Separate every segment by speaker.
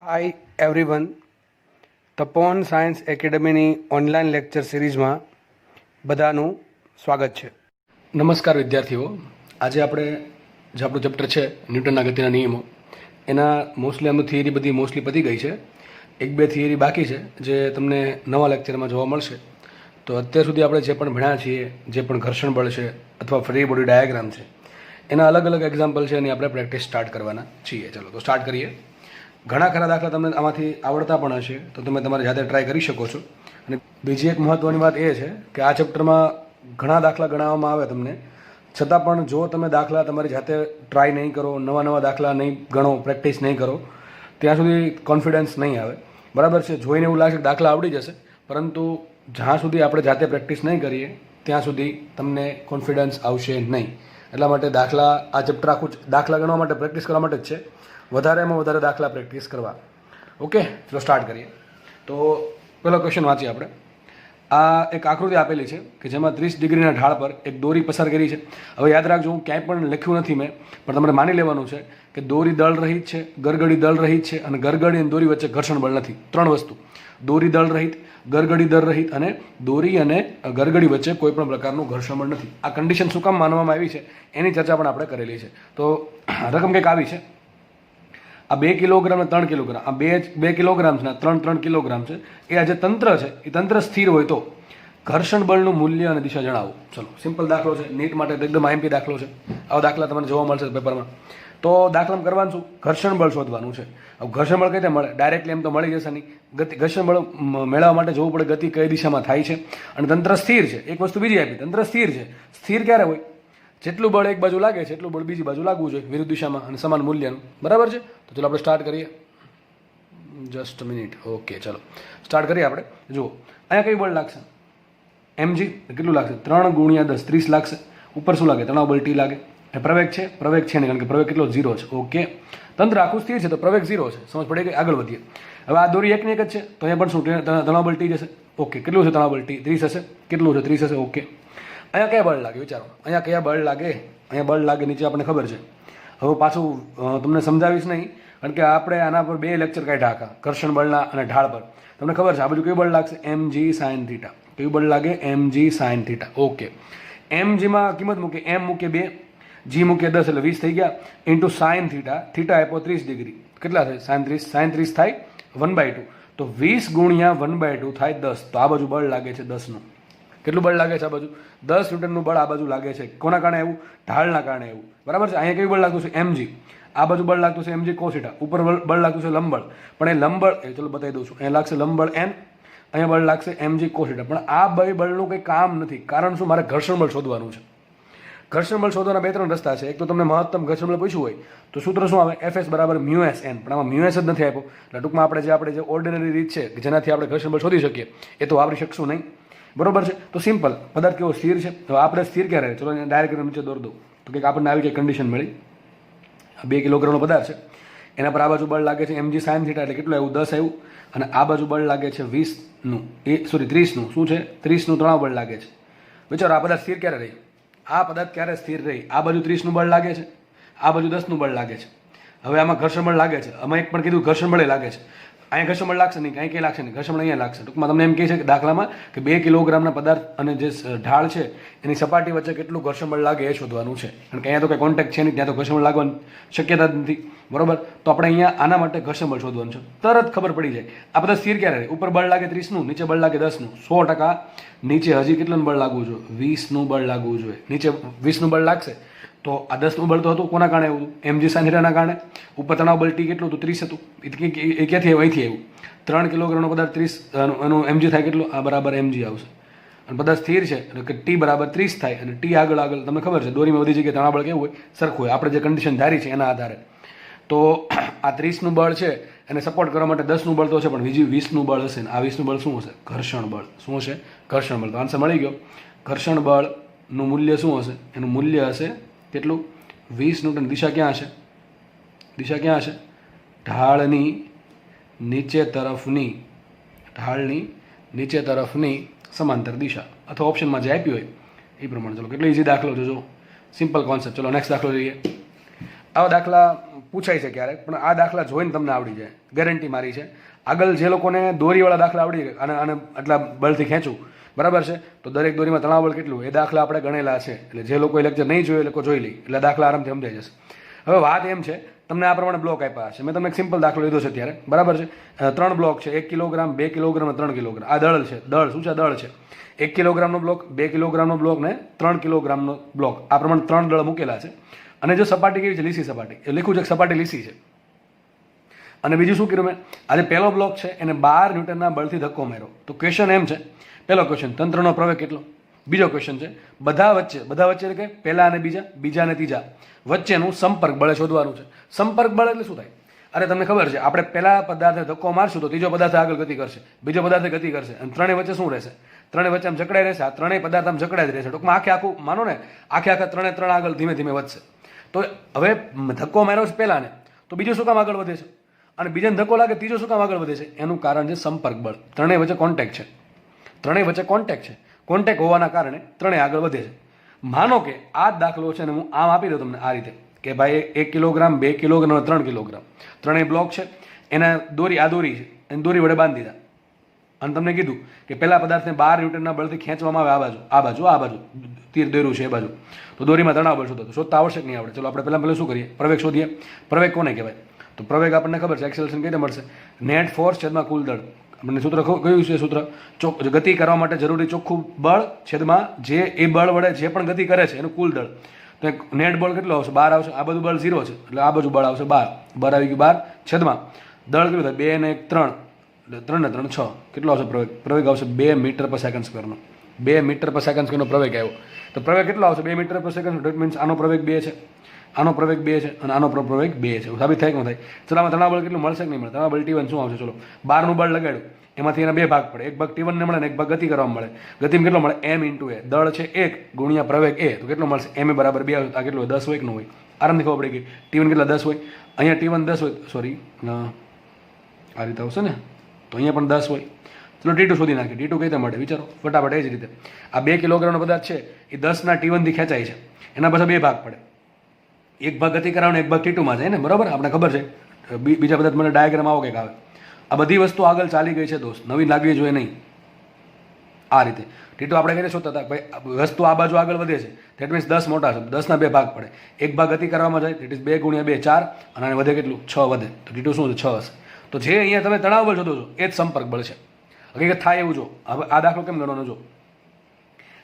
Speaker 1: Hi everyone, તપોવન science એકેડમીની online lecture સિરીઝમાં બધાનું સ્વાગત છે.
Speaker 2: નમસ્કાર વિદ્યાર્થીઓ. આજે આપણે જે આપણું ચેપ્ટર છે ન્યૂટનના ગતિના નિયમો, એના મોસ્ટલી આમની થિયરી બધી મોસ્ટલી પતી ગઈ છે. એક બે થિયરી બાકી છે જે તમને નવા લેક્ચરમાં જોવા મળશે. તો અત્યાર સુધી આપણે જે પણ ભણ્યા છીએ, જે પણ ઘર્ષણ બળ છે અથવા ફ્રી બોડી ડાયાગ્રામ છે, એના અલગ અલગ એક્ઝામ્પલ છે એની આપણે પ્રેક્ટિસ સ્ટાર્ટ કરવાના છીએ. ચલો તો સ્ટાર્ટ કરીએ. ઘણા ખરા દાખલા તમને આમાંથી આવડતા પણ હશે, તો તમે તમારી જાતે ટ્રાય કરી શકો છો. અને બીજી એક મહત્ત્વની વાત એ છે કે આ ચેપ્ટરમાં ઘણા દાખલા ગણાવવામાં આવે તમને, છતાં પણ જો તમે દાખલા તમારી જાતે ટ્રાય નહીં કરો, નવા નવા દાખલા નહીં ગણો, પ્રેક્ટિસ નહીં કરો, ત્યાં સુધી કોન્ફિડન્સ નહીં આવે. બરાબર છે? જોઈને એવું લાગશે કે દાખલા આવડી જશે, પરંતુ જ્યાં સુધી આપણે જાતે પ્રેક્ટિસ નહીં કરીએ ત્યાં સુધી તમને કોન્ફિડન્સ આવશે નહીં. એટલા માટે દાખલા, આ ચેપ્ટર આખું દાખલા ગણવા માટે, પ્રેક્ટિસ કરવા માટે જ છે. વધારેમાં વધારે દાખલા પ્રેક્ટિસ કરવા. ઓકે, ચલો સ્ટાર્ટ કરીએ. તો પહેલો ક્વેશ્ચન વાંચીએ આપણે. આ એક આકૃતિ આપેલી છે કે જેમાં 30 ડિગ્રીના ઢાળ પર એક દોરી પસાર કરી છે. હવે યાદ રાખજો, હું ક્યાંય પણ લખ્યું નથી મેં, પણ તમારે માની લેવાનું છે કે દોરી દળ રહિત છે, ગરગડી દળ રહિત છે, અને ગરગડી અને દોરી વચ્ચે ઘર્ષણ બળ નથી. ત્રણ વસ્તુ: દોરી દળ રહિત, ગરગડી દળ રહિત અને દોરી અને ગરગડી વચ્ચે કોઈ પણ પ્રકારનું ઘર્ષણ બળ નથી. આ કન્ડિશન શું કામ માનવામાં આવી છે એની ચર્ચા પણ આપણે કરેલી છે. તો રકમ કંઈક આવી છે. આ 2 કિલોગ્રામ અને 3 કિલોગ્રામ, આ બે કિલોગ્રામ છે, 3 કિલોગ્રામ છે. એ આ જે તંત્ર છે એ તંત્ર સ્થિર હોય તો ઘર્ષણ બળનું મૂલ્ય અને દિશા જણાવો. ચલો, સિમ્પલ દાખલો છે, નીટ માટે એકદમ આઈએમપી દાખલો છે. આવા દાખલા તમને જોવા મળશે પેપરમાં. તો દાખલામાં કરવાનું શું? ઘર્ષણ બળ શોધવાનું છે. હવે ઘર્ષણ બળ કઈ રીતે મળે? ડાયરેક્ટલી એમ તો મળી જશે નહીં. ઘર્ષણ બળ મેળવવા માટે જોવું પડે ગતિ કઈ દિશામાં થાય છે, અને તંત્ર સ્થિર છે. એક વસ્તુ બીજી આપી, તંત્ર સ્થિર છે. સ્થિર ક્યારે હોય? જેટલું બળ એક બાજુ લાગે છે એટલું બળ બીજી બાજુ લાગવું જોઈએ, વિરુદ્ધ દિશામાં અને સમાન મૂલ્યનું. બરાબર છે? તો ચલો આપણે સ્ટાર્ટ કરીએ. Just minute. ઓકે, ચલો સ્ટાર્ટ કરીએ આપણે. જુઓ, અહીંયા કઈ બળ લાગશે? mg કેટલું લાગશે? 3 × 10 30 લાગશે. ઉપર શું લાગે? તણાવ બળ T લાગે. એ પ્રવેગ છે? પ્રવેગ છે નહીં, કારણ કે પ્રવેગ કેટલો? 0 છે. ઓકે, તંત્ર આખું સ્થિર છે તો પ્રવેગ 0 છે. સમજ પડી ગઈ? આગળ વધીએ. હવે આ દોરી એકની એક જ છે તો અહીંયા પણ શું તણાવ બળ T જશે. ઓકે, કેટલું છે તણાવ બળ T? 30 હશે. કેટલું છે? 30 હશે. ઓકે, અહીંયા કયા બળ લાગે? વિચારો, અહીંયા કયા બળ લાગે? અહીંયા બળ લાગે નીચે, આપણને ખબર છે. હવે પાછું તમને સમજાવીશ નહીં, કારણ કે આપણે આના પર 2 લેક્ચર કાઢ્યા આખા, ઘર્ષણ બળના અને ઢાળ પર. તમને ખબર છે આ બાજુ કયું બળ લાગશે? mg sin θ. કયું બળ લાગે? mg sin θ. ઓકે, mgમાં કિંમત મૂકે, m મૂકે 2, g મૂકે 10, એટલે 20 થઈ ગયા, ઇન્ટુ sin θ. θ આપ્યો 30 ડિગ્રી. કેટલા થાય? sin 30. sin 30 થાય 1/2. તો 20 × 1/2 થાય 10. તો આ બાજુ બળ લાગે છે 10 નું. કેટલું બળ લાગે છે આ બાજુ? 10 ન્યૂટનનું બળ આ બાજુ લાગે છે. કોના કારણે એવું? ઢાળના કારણે એવું. બરાબર છે? અહીંયા કયું બળ લાગતું છે? mg. આ બાજુ બળ લાગતું છે mg cos θ. ઉપર બળ લાગતું છે લંબબળ. પણ એ લંબબળ, ચલો બતાવી દઉં છું. અહીંયા લાગશે લંબબળ n, અહીંયા બળ લાગશે mg cos θ. પણ આ બે બળનું કંઈ કામ નથી. કારણ શું? મારે ઘર્ષણ બળ શોધવાનું છે. ઘર્ષણ બળ શોધવાના 2-3 રસ્તા છે. એક તો તમને મહત્તમ ઘર્ષણ બળ પૂછ્યું હોય તો સૂત્ર શું આવે? Fs = μsn. પણ આમાં μs જ નથી આપ્યો. એટલે ટૂંકમાં આપણે જે ઓર્ડિનરી રીત છે કે જેનાથી આપણે ઘર્ષણ બળ શોધી શકીએ એ તો વાપરી શકશું નહીં. બરોબર છે? તો સિમ્પલ, પદાર્થ કેવો? સ્થિર છે. તો આપણે સ્થિર ક્યારે? ચલો ડાયરેક્ટ નીચે દોર દો તો કંઈક આપણને આવી કંઈક કન્ડિશન મળી. 2 કિલોગ્રામનો પદાર્થ છે, એના પર આ બાજુ બળ લાગે છે mg sin θ, એટલે કેટલું આવ્યું? 10 આવ્યું. અને આ બાજુ બળ લાગે છે 20નું, 30નું. શું છે? 30નું તણાવ બળ લાગે છે. વિચારો, આ પદાર્થ સ્થિર ક્યારે રહી? આ પદાર્થ ક્યારે સ્થિર રહી? આ બાજુ 30નું બળ લાગે છે, આ બાજુ 10નું બળ લાગે છે. હવે આમાં ઘર્ષણ બળ લાગે છે. આમાં એક પણ કીધું ઘર્ષણ બળે લાગે છે. અહીંયા ઘર્ષણ બળ લાગશે નહીં, કંઈ લાગશે નહીં. ઘર્ષણ બળ અહીંયા લાગશે. ટૂંકમાં તમને એમ કહે છે કે દાખલામાં કે 2 કિલોગ્રામના પદાર્થ અને જે ઢાળ છે એની સપાટી વચ્ચે કેટલું ઘર્ષણ બળ લાગે એ શોધવાનું છે. કારણ કે અહીંયા તો કંઈ કોન્ટેક્ટ છે નહીં, ત્યાં તો ઘર્ષણ બળ લાગવાની શક્યતા જ નથી. બરોબર? તો આપણે અહીંયા આના માટે ઘર્ષણ બળ શોધવાનું છે. તરત ખબર પડી જાય આ બધા સ્થિર ક્યારે રહે? ઉપર બળ લાગે 30નું, નીચે બળ લાગે 10નું. 100% નીચે હજી કેટલું બળ લાગવું જોઈએ? 20નું બળ લાગવું જોઈએ. નીચે 20નું બળ લાગશે તો આ 10નું બળ તો હતું. કોના કારણે આવ્યું? mg sin θ ના કારણે. ઉપર તણાવ બળ T કેટલું હતું? 30 હતું. એ ક્યાંથી આવ્યું? અહીંથી આવ્યું. 3 કિલોગ્રામનો પદાર્થ 30 એનું mg થાય કેટલું? આ બરાબર mg આવશે. અને પદાર્થ સ્થિર છે એટલે કે T = 30 થાય. અને T આગળ તમને ખબર છે દોરીમાં બધી જગ્યાએ તણાવ બળ કેવું હોય? સરખું હોય. આપણે જે કન્ડિશન ધારી છે એના આધારે. તો આ 30નું બળ છે એને સપોર્ટ કરવા માટે 10નું બળ તો છે, પણ બીજું 20નું બળ હશે. ને આ 20નું બળ શું હશે? ઘર્ષણ બળ. શું હશે? ઘર્ષણ બળ. તો આન્સર મળી ગયો. ઘર્ષણ બળનું મૂલ્ય શું હશે? એનું મૂલ્ય હશે કેટલું? 20 ન્યૂટન. દિશા ક્યાં હશે? દિશા ક્યાં હશે? ઢાળની નીચે તરફની સમાંતર દિશા, અથવા ઓપ્શનમાં જે આપ્યું હોય એ પ્રમાણે. ચલો કેટલો ઇઝી દાખલો છે, જો સિમ્પલ કોન્સેપ્ટ. ચલો નેક્સ્ટ દાખલો જોઈએ. આવા દાખલા પૂછાય છે ક્યારેક, પણ આ દાખલા જોઈને તમને આવડી જાય, ગેરંટી મારી છે. આગળ જે લોકોને દોરીવાળા દાખલા આવડી જાય અને આને આટલા બળથી ખેંચવું, બરાબર છે, તો દરેક દોરીમાં તણાવ બળ કેટલું એ દાખલા આપણે ગણેલા છે. એટલે જે લોકોએ લેક્ચર નહીં જોયું એ લોકો જોઈ લે, એટલે દાખલા આરામથી સમજાઈ જશે. હવે વાત એમ છે, તમને આ પ્રમાણે બ્લોક આપ્યા છે. મેં તમને એક સિમ્પલ દાખલો લીધો છે ત્યારે, બરાબર છે. 3 બ્લોક છે, 1 કિલોગ્રામ, 2 કિલોગ્રામ અને 3 કિલોગ્રામ. આ દળ છે. દળ શું છે? દળ છે. 1 કિલોગ્રામનો બ્લોક, 2 કિલોગ્રામનો બ્લોક ને 3 કિલોગ્રામનો બ્લોક. આ પ્રમાણે 3 દળ મૂકેલા છે. અને જો સપાટી કેવી છે? લીસી સપાટી. એ લખ્યું છે કે સપાટી લીસી છે. અને બીજું શું કર્યું મેં? આજે પહેલો બ્લોક છે એને 12 ન્યૂટનના બળથી ધક્કો માર્યો. તો ક્વેશ્ચન એમ છે, પહેલો ક્વેશ્ચન, તંત્રનો પ્રવેગ કેટલો? બીજો ક્વેશ્ચન છે, બધા વચ્ચે એટલે કે પહેલા અને બીજા અને ત્રીજા વચ્ચેનું સંપર્ક બળ શોધવાનું છે. સંપર્ક બળ એટલે શું થાય? અરે તમને ખબર છે, આપણે પહેલા પદાર્થને ધક્કો મારશું તો ત્રીજો પદાર્થ આગળ ગતિ કરશે, બીજો પદાર્થ ગતિ કરશે, અને ત્રણેય વચ્ચે શું રહેશે? ત્રણેય વચ્ચે આમ જકડાઈ રહેશે. આ ત્રણેય પદાર્થ આમ જકડાઈ જ રહેશે. ટૂંકમાં આખું માનો ને, આખા ત્રણે આગળ ધીમે ધીમે વધશે. તો હવે ધક્કો માર્યો છે પહેલાને, તો બીજો શું કામ આગળ વધે છે? અને બીજાને ધક્કો લાગે ત્રીજો શું કામ આગળ વધે છે? એનું કારણ છે સંપર્ક બળ. ત્રણેય વચ્ચે કોન્ટેક્ટ છે. કોન્ટેક્ટ હોવાના કારણે ત્રણેય આગળ વધે છે. માનો કે આ જ દાખલો છે ને હું આમ આપી દઉં તમને આ રીતે કે ભાઈ 1 કિલોગ્રામ, 2 કિલોગ્રામ અને 3 કિલોગ્રામ ત્રણેય બ્લોક છે. એના દોરી છે, એને દોરી વડે બાંધી દીધા. અને તમને કીધું કે પહેલા પદાર્થને 12 ન્યૂટનના બળથી ખેંચવામાં આવે આ બાજુ તીર દોર્યું છે એ બાજુ. તો દોરીમાં તણાવ બળ શોધતા આવશ્યક નહીં આવડે. ચલો આપણે પહેલાં શું કરીએ? પ્રવેગ શોધીએ. પ્રવેગ કોને કહેવાય? તો પ્રવેગ આપણને ખબર છે, એક્સેલરેશન કઈ રીતે મળશે? નેટ ફોર્સ છેદમાં કુલ દળ. આપણને સૂત્ર કયું છે? સૂત્ર ગતિ કરવા માટે જરૂરી ચોખ્ખું બળ છેદમાં જે એ બળ વડે જે પણ ગતિ કરે છે એનું કુલ દળ. તો નેટ બળ કેટલો આવશે? 12 આવશે. આ બધું બળ 0 છે એટલે આ બાજુ બળ આવશે 12 આવી ગયું 12 છેદમાં દળ કેટલું થાય? 2 ને 1 3 એટલે 3 ને 3 6. કેટલો આવશે પ્રવેગ? પ્રવેગ આવશે 2 મીટર પર સેકન્ડ સ્ક્વેરનો. 2 મીટર પર સેકન્ડ સ્ક્વેરનો પ્રવેગ આવ્યો. તો પ્રવેગ કેટલો આવશે? 2 મીટર પર સેકન્ડ. ડેટ મીન્સ આનો પ્રવેગ 2 છે, આનો પ્રવેગ 2 છે અને આનો પ્રવેગ 2 છે. સાબિત થાય કે ન થાય? ચલો આમાં તણાવ બળ કેટલું મળશે કે નહીં મળે? તણાવ બળ T1 શું આવશે? ચલો 12નું બળ લગાડ્યું, એમાંથી એના 2 ભાગ પડે. એક ભાગ T1 ને મળે ને એક ભાગ ગતિ કરવામાં મળે. ગતિમાં કેટલો મળે? m × a. દળ છે 1 ગુણ્યા પ્રવેગ a, તો કેટલો મળશે? m બરાબર 2 આવે. આ કેટલું હોય? 10 હોય કે ન હોય? આરામથી ખબર પડી ગઈ. T1 કેટલા? 10 હોય. અહીંયા T1 10 હોય, સોરી આ રીતે આવશે ને, તો અહીંયા પણ 10 હોય. ચલો T2 શોધી નાખીએ. T2 કઈ રીતે મળે? વિચારો ફટાફટ. એ જ રીતે આ 2 કિલોગ્રામનો પદાર્થ છે એ 10ના T1 થી ખેંચાય છે. એના પાછા 2 ભાગ પડે. એક ભાગ ગતિ કરાવવાનો, એક ભાગ T2માં જાય ને, બરાબર? આપણે ખબર છે. બીજા પદાર્થ મને ડાયાગ્રામ આવો કંઈક આવે. આ બધી વસ્તુ આગળ ચાલી ગઈ છે દોસ્ત, નવી લાગવી જોઈએ નહીં. આ રીતે T2 આપણે કઈ શોધતા હતા? ભાઈ વસ્તુ આ બાજુ આગળ વધે છે, ધેટ મીન્સ 10 મોટા છે, 10ના 2 ભાગ પડે. એક ભાગ ગતિ કરવામાં જાય, ધેટ ઇઝ 2 × 2 4, અને આને વધે કેટલું? 6 વધે. તો T2 શું છે? 6 હશે. તો જે અહીંયા તમે તણાવ બળ શોધો છો એ જ સંપર્ક બળ છે. હકીકત થાય એવું જો. હવે આ દાખલો કેમ ગણવાનો? જો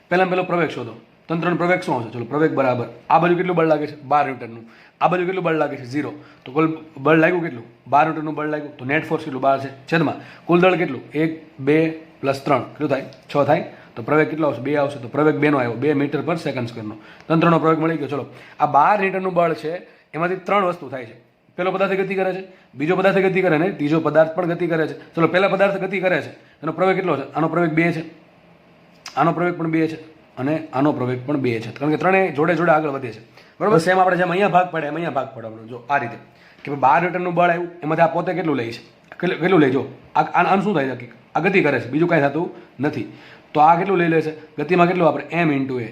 Speaker 2: પહેલો પ્રવેગ શોધો. તંત્રનો પ્રવેગ શું આવશે? ચલો પ્રવેગ બરાબર આ બાજુ કેટલું બળ લાગે છે? 12 ન્યૂટનનું. આ બાજુ કેટલું બળ લાગે છે? 0. તો કુલ બળ લાગ્યું કેટલું? 12 ન્યૂટનનું બળ લાગ્યું. તો નેટ ફોર્સ કેટલું? 12 છે છેદમાં કુલ દળ કેટલું? 1 2 + 3 કેટલું થાય? 6 થાય. તો પ્રવેગ કેટલો આવશે? 2 આવશે. તો પ્રવેગ 2 નો આવ્યો, 2 મીટર પર સેકન્ડ સ્ક્વેરનો. તંત્રનો પ્રવેગ મળી ગયો. ચલો આ 12 ન્યૂટનનું બળ છે, એમાંથી 3 વસ્તુ થાય છે. પહેલો પદાર્થ ગતિ કરે છે, બીજો પદાર્થ ગતિ કરે ને ત્રીજો પદાર્થ પણ ગતિ કરે છે. ચલો પહેલા પદાર્થ ગતિ કરે છે, એનો પ્રવેગ કેટલો છે? આનો પ્રવેગ 2 છે, આનો પ્રવેગ પણ 2 છે અને આનો પ્રવેગ પણ 2 છે, કારણ કે ત્રણેય જોડે આગળ વધે છે. બરાબર? સેમ આપણે જેમ અહીંયા ભાગ પડે એમ અહીંયા ભાગ પડે. આપણે જો આ રીતે કે 12 ન્યૂટનનું બળ આવ્યું, એમાંથી આ પોતે કેટલું લે છે? કેટલું લે? જો આનું શું થાય છે? આ ગતિ કરે છે, બીજું કાંઈ થતું નથી. તો આ કેટલું લઈ લે છે? ગતિમાં કેટલું આપણે? m × a.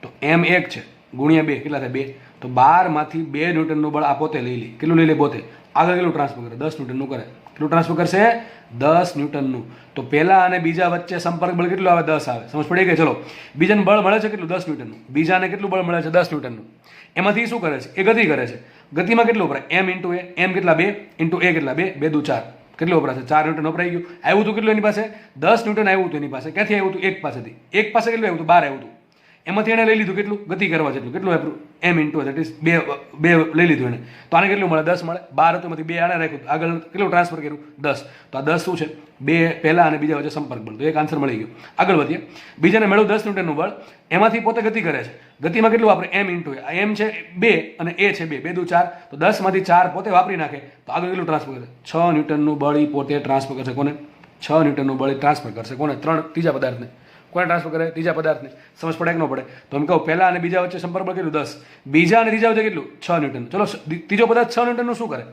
Speaker 2: તો m 1 છે ગુણ્યા 2 કેટલા થાય? 2. તો 12 માંથી 2 ન્યૂટનનું બળ આ પોતે લઈ લે. કેટલું લઈ લે? પોતે આગળ કેટલું ટ્રાન્સફર કરે? 10 ન્યૂટનનું કરે. કેટલું ટ્રાન્સફર કરશે? 10 ન્યૂટનનું. તો પહેલા અને બીજા વચ્ચે સંપર્ક બળ કેટલું આવે? 10 આવે. સમજ પડી ગઈ? ચલો બીજાને બળ મળે છે કેટલું? 10 ન્યૂટનનું. બીજાને કેટલું બળ મળે છે? 10 ન્યૂટનનું. એમાંથી શું કરે છે? એ ગતિ કરે છે. ગતિમાં કેટલું વપરાય? m × a. m કેટલા? 2 × a કેટલા? 2 2 × 4 કેટલું વપરાશે? 4 ન્યૂટન વપરાઈ ગયું. આવ્યું હતું કેટલું એની પાસે? 10 ન્યૂટન આવ્યું હતું એની પાસે. ક્યાંથી આવ્યું હતું? એક પાસેથી. એક પાસે કેટલું આવ્યું હતું? 12 આવ્યું હતું. એમાંથી એને લઈ લીધું કેટલું? ગતિ કરવા જેટલું. કેટલું આપ્યું? m × that is 2 લઈ લીધું એને. તો આને કેટલું મળે? 10 મળે. 12 હતું એમાંથી 2 આને રાખ્યું, આગળ કેટલું ટ્રાન્સફર કર્યું? 10. તો આ 10 શું છે? 2 પહેલા અને બીજા વચ્ચે સંપર્ક બળ. તો એક આન્સર મળી ગયો. આગળ વધીએ. બીજાને મેળવ્યું 10 ન્યૂટનનું બળ, એમાંથી પોતે ગતિ કરે છે. ગતિમાં કેટલું વાપરે? m × a. m છે 2 અને a છે 2 2 × 4. તો 10 માંથી 4 પોતે વાપરી નાખે, તો આગળ કેટલું ટ્રાન્સફર કરે? 6 ન્યૂટનનું બળ પોતે ટ્રાન્સફર કરશે. કોને? 6 ન્યૂટનનું બળ ટ્રાન્સફર કરશે. કોને? ત્રીજા પદાર્થને. કોને ટ્રાન્સફર કરે? ત્રીજા પદાર્થને. સમજ પડે કે ન પડે? તો એમ કહું પહેલા અને બીજા વચ્ચે સંપર્ક બળ કેટલું? 10. બીજા અને ત્રીજા વચ્ચે કેટલું? 6 ન્યૂટન. ચલો ત્રીજો પદાર્થ 6 ન્યૂટનનું શું કરે?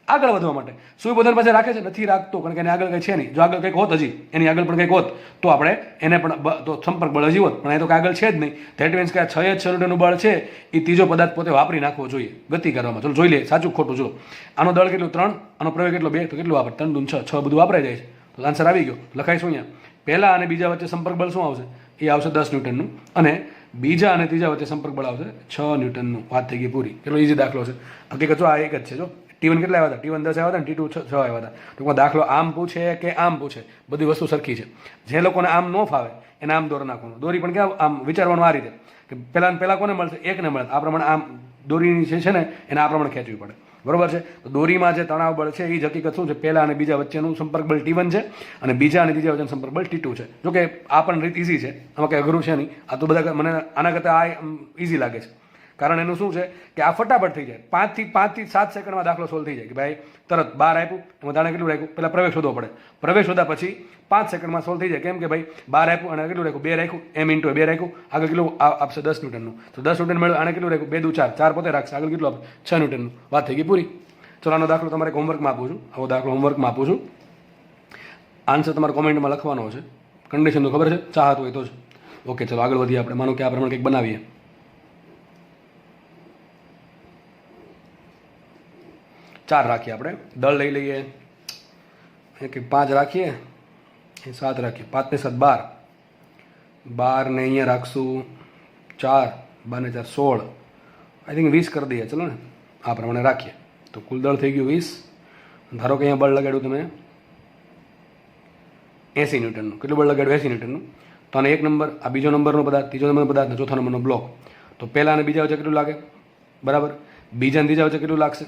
Speaker 2: આગળ વધવા માટે. સુઈ પોતાની પાસે રાખે છે, નથી રાખતો, કારણ કે એને આગળ કંઈ છે નહીં. જો આગળ કંઈક હોત, હજી એની આગળ પણ કંઈક હોત તો આપણે એને પણ તો સંપર્ક બળ હજી હોત, પણ એ તો આગળ છે જ નહીં. ધેટ મીન્સ કે આ 6 ન્યૂટનનું બળ છે એ ત્રીજો પદાર્થ પોતે વાપરી નાખવો જોઈએ ગતિ કરવામાં. ચલો જોઈ લે સાચું ખોટું. જો આનો દળ કેટલું 3, આનો પ્રવેગ કેટલો 2, તો કેટલું વાપરે 3 દૂન 6, 6 બધું વાપરાઈ જાય છે. તો આન્સર આવી ગયો. લખાઈશું અહીંયા. પહેલા અને બીજા વચ્ચે સંપર્ક બળ શું આવશે? એ આવશે 10 ન્યૂટનનું, અને બીજા અને ત્રીજા વચ્ચે સંપર્ક બળ આવશે 6 ન્યૂટનનું. વાત થઈ ગઈ પૂરી. કેટલો ઈઝી દાખલો છે. હકીકત જો આ એક જ છે. જો T1 કેટલા આવ્યા હતા? T1 10 આવ્યા હતા, T2 6 આવ્યા હતા. ટૂંકમાં દાખલો આમ પૂછે કે આમ પૂછે, બધી વસ્તુ સરખી છે. જે લોકોને આમ ન ફાવે એને આમ દોર નાખવાનું. દોરી પણ ક્યાં આમ વિચારવાનું આ રીતે કે પહેલા કોને મળશે? એકને મળે. આ પ્રમાણે આમ દોરીની જે છે ને એને આ પ્રમાણે ખેંચવી પડે. બરોબર છે. તો દોરીમાં જે તણાવ બળ છે એ જ હકીકત શું છે? પહેલા અને બીજા વચ્ચેનું સંપર્ક બળ T1 છે, અને બીજા અને ત્રીજા વચ્ચેનું સંપર્ક બળ T2 છે. જો કે આ પણ રીત ઇઝી છે, આમાં કંઈ અઘરું છે નહીં. આ તો બધા મને આના કરતાં આ ઇઝી લાગે છે. કારણ એનું શું છે કે આ ફટાફટ થઈ જાય. 5 થી 7 સેકન્ડમાં દાખલો સોલ્વ થઈ જાય કે ભાઈ તરત 12 આપ્યું, એમાં તાણે કેટલું રાખ્યું? પહેલાં પ્રવેશ શોધવો પડે. પ્રવેશ શોધ્યા પછી 5 સેકન્ડમાં સોલ્વ થઈ જાય. કેમ કે ભાઈ 12 આપ્યું અને કેટલું રાખ્યું? 2 રાખ્યું, m ઇન્ટુ 2 રાખ્યું. આગળ કેટલું આપશે? 10 ન્યૂટનનું. તો 10 ન્યૂટન મળ્યું. આને કેટલું રાખ્યું? 2 દુ 4, 4 પોતે રાખશે. આગળ કેટલું આપે? 6 ન્યૂટનનું. વાત થઈ ગઈ પૂરી. ચલો આનો દાખલો તમારે હોમવર્કમાં આપું છું. આવો દાખલો હોમવર્કમાં આપું છું. આન્સર તમારે કોમેન્ટમાં લખવાનો છે. કન્ડિશન તો ખબર છે, ચાહત હોય તો જ. ઓકે, ચલો આગળ વધીએ આપણે. માનો કે આ પ્રમાણે કંઈક બનાવીએ. ચાર રાખીએ આપણે. દળ લઈ લઈએ. એક 5 રાખીએ, 7 રાખીએ. 5 ને 7 12. 12 ને અહીંયા રાખશું 4, 12 ને 4 16. આઈ થિંક 20 કરી દઈએ. ચલો ને આ પ્રમાણે રાખીએ તો કુલ દળ થઈ ગયું 20. ધારો કે અહીંયા બળ લગાડ્યું તમે 80 ન્યૂટનનું. કેટલું બળ લગાડ્યું? 80 ન્યૂટનનું. તો આને 1 નંબર, આ બીજો નંબરનો પદાર્થ, ત્રીજો નંબરનો પદાર્થ, ચોથા નંબરનો બ્લોક. તો પહેલા અને બીજા વચ્ચે કેટલું લાગે? બરાબર. બીજા અને ત્રીજા વચ્ચે કેટલું લાગશે?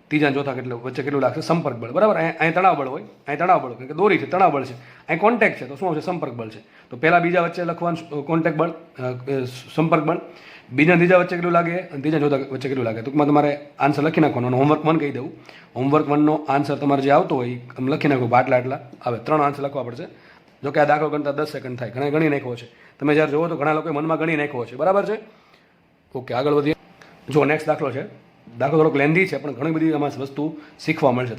Speaker 2: ત્રીજા અને ચોથા વચ્ચે કેટલું લાગશે? સંપર્ક બળ. બરાબર. અહીં તણાવ બળ હોય, અહીં તણાવ બળ, કારણ કે દોરી છે, તણાવ બળ છે. અહીં કોન્ટેક્ટ છે, તો શું આવશે? સંપર્ક બળ છે. તો પહેલા બીજા વચ્ચે લખવાનું કોન્ટેક્ટ બળ, સંપર્ક બળ. બીજા ત્રીજા વચ્ચે કેટલું લાગે અને ત્રીજા ચોથા વચ્ચે કેટલું લાગે? ટૂંકમાં તમારે આન્સર લખી નાખવાનો. અને હોમવર્ક 1 કહી દઉં. હોમવર્ક 1નો આન્સર તમારે જે આવતો હોય એ લખી નાખો. આટલા આવે. 3 આન્સર લખવા પડશે. જો કે આ દાખલો ગણતા 10 સેકન્ડ થાય. ઘણા ગણી નાખ્યો છે. તમે જ્યારે જોવો તો ઘણા લોકોએ મનમાં ગણી નાખ્યો છે. બરાબર છે. ઓકે, આગળ વધીએ. જો નેક્સ્ટ દાખલો છે. દાખલો થોડોક લેન્ધી છે, પણ ઘણી બધી આમાં વસ્તુ શીખવા મળશે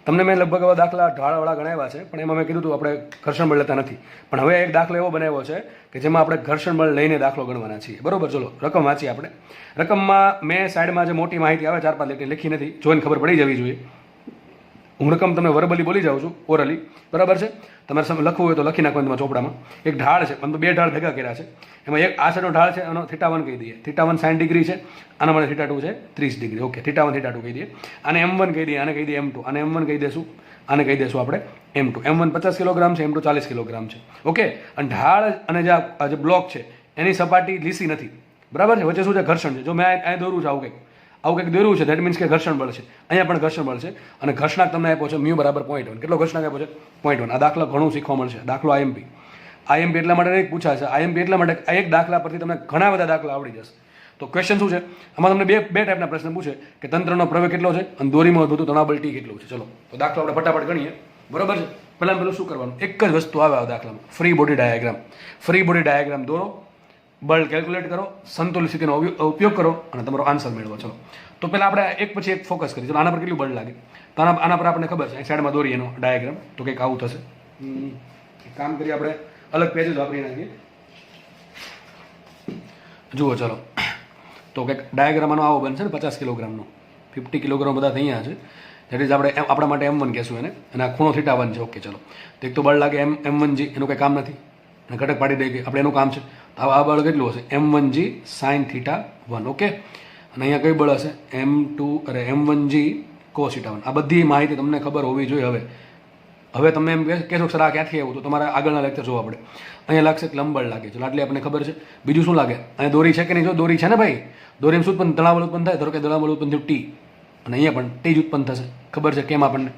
Speaker 2: તમને મેં લગભગ આવા દાખલા ઢાળવાળા ગણાવ્યા છે, પણ એમાં મેં કીધું હતું આપણે ઘર્ષણ બળ લેતા નથી. પણ હવે એક દાખલો એવો બનાવ્યો છે કે જેમાં આપણે ઘર્ષણ બળ લઈને દાખલો ગણવાના છીએ. બરોબર. ચલો રકમ વાંચીએ આપણે. રકમમાં મેં સાઈડમાં જે મોટી માહિતી આવે 4-5 લીટી લખી નથી, જોઈને ખબર પડી જવી જોઈએ. હું રકમ તમને વર્બલી બોલી જાઉં છું, ઓરલી. બરાબર છે. તમારે લખવું હોય તો લખી નાખવાનું તમારા ચોપડામાં. એક ઢાળ છે, આમ તો 2 ઢાળ ભેગા કર્યા છે. એમાં એક આ સાઈડનો ઢાળ છે, એનો θ1 કહી દઈએ. θ1 60 ડિગ્રી છે, આના માટે θ2 છે 30 ડિગ્રી. ઓકે, θ1 θ2 કહી દઈએ. આને m1 કહી દઈએ, આને કહી દઈએ m2. આને m1 કહી દઈશું, આને કહી દઈશું આપણે m2. m1 50 કિલોગ્રામ છે, m2 40 કિલોગ્રામ છે. ઓકે. અને ઢાળ અને જે બ્લોક છે એની સપાટી લીસી નથી. બરાબર છે. વચ્ચે શું છે? ઘર્ષણ છે. જો મેં અહીંયા દોરું છું આવું કંઈક દોર્યું છે, ધેટ મીન્સ કે ઘર્ષણ બળ છે. અહીંયા પણ ઘર્ષણ બળ છે, અને ઘર્ષણાંક તમને આપ્યો છે μ બરાબર 0.1. કેટલો ઘર્ષણાંક આપ્યો છે? 0.1. આ દાખલા ઘણું શીખવા મળશે. દાખલો IMP એટલા માટે નહીં પૂછાશે. IMP એટલા માટે આ એક દાખલા પરથી તમને ઘણા બધા દાખલા આવડી જશે. તો ક્વેશ્ચન શું છે? આમાં તમને બે ટાઈપના પ્રશ્ન પૂછે કે તંત્રનો પ્રવેગ કેટલો છે અને દોરીમાં ઉદ્ભવતું તણાવ બળ T કેટલું છે. ચલો તો દાખલો આપણે ફટાફટ ગણીએ. બરોબર છે. પહેલું શું કરવાનું? એક જ વસ્તુ આવે આ દાખલામાં, free body diagram. Free body diagram દોરો, બળ કેલ્ક્યુલેટ કરો, સંતુલિત સ્થિતિનો ઉપયોગ કરો અને તમારો આન્સર મેળવો. ચલો તો પહેલાં આપણે એક પછી એક ફોકસ કરીએ. ચલો આના પર કેટલું બળ લાગે? તો આના પર આપણને ખબર છે. સાઈડમાં દોરીએ એનો ડાયાગ્રામ, તો કંઈક આવું થશે. કામ કરીએ આપણે, અલગ પેજ જ વાપરી નાખીએ. જુઓ ચલો, તો કંઈક ડાયાગ્રામ આનો આવો બનશે ને 50 કિલોગ્રામનો. 50 કિલોગ્રામ બધા અહીંયા છે. દેટ ઇઝ આપણે આપણા માટે m1 કહેશું એને, અને આ ખૂણો θ1 છે. ઓકે, ચલો તો એક તો બળ લાગે m1g, એનું કંઈ કામ નથી, અને ઘટક પાડી દઈએ કે આપણે એનું કામ છે. તો આ બળ કેટલું હશે? m1g sin θ1. ઓકે. અને અહીંયા કઈ બળ હશે? m1g cos θ1. આ બધી માહિતી તમને ખબર હોવી જોઈએ. હવે તમે એમ કહેશો સર આ ક્યાંથી આવ્યું? તો તમારે આગળના લેક્ચર જોવા પડે. અહીંયા લાગશે કે લંબબળ લાગે. ચલો આટલી આપણને ખબર છે. બીજું શું લાગે? અહીંયા દોરી છે કે નહીં? જો દોરી છે ને ભાઈ, દોરીમાં શું ઉત્પન્ન? તણાવ બળ ઉત્પન્ન થાય. ધારો કે તણાવ બળ ઉત્પન્ન થયું T, અને અહીંયા પણ T જ ઉત્પન્ન થશે. ખબર છે કેમ આપણને?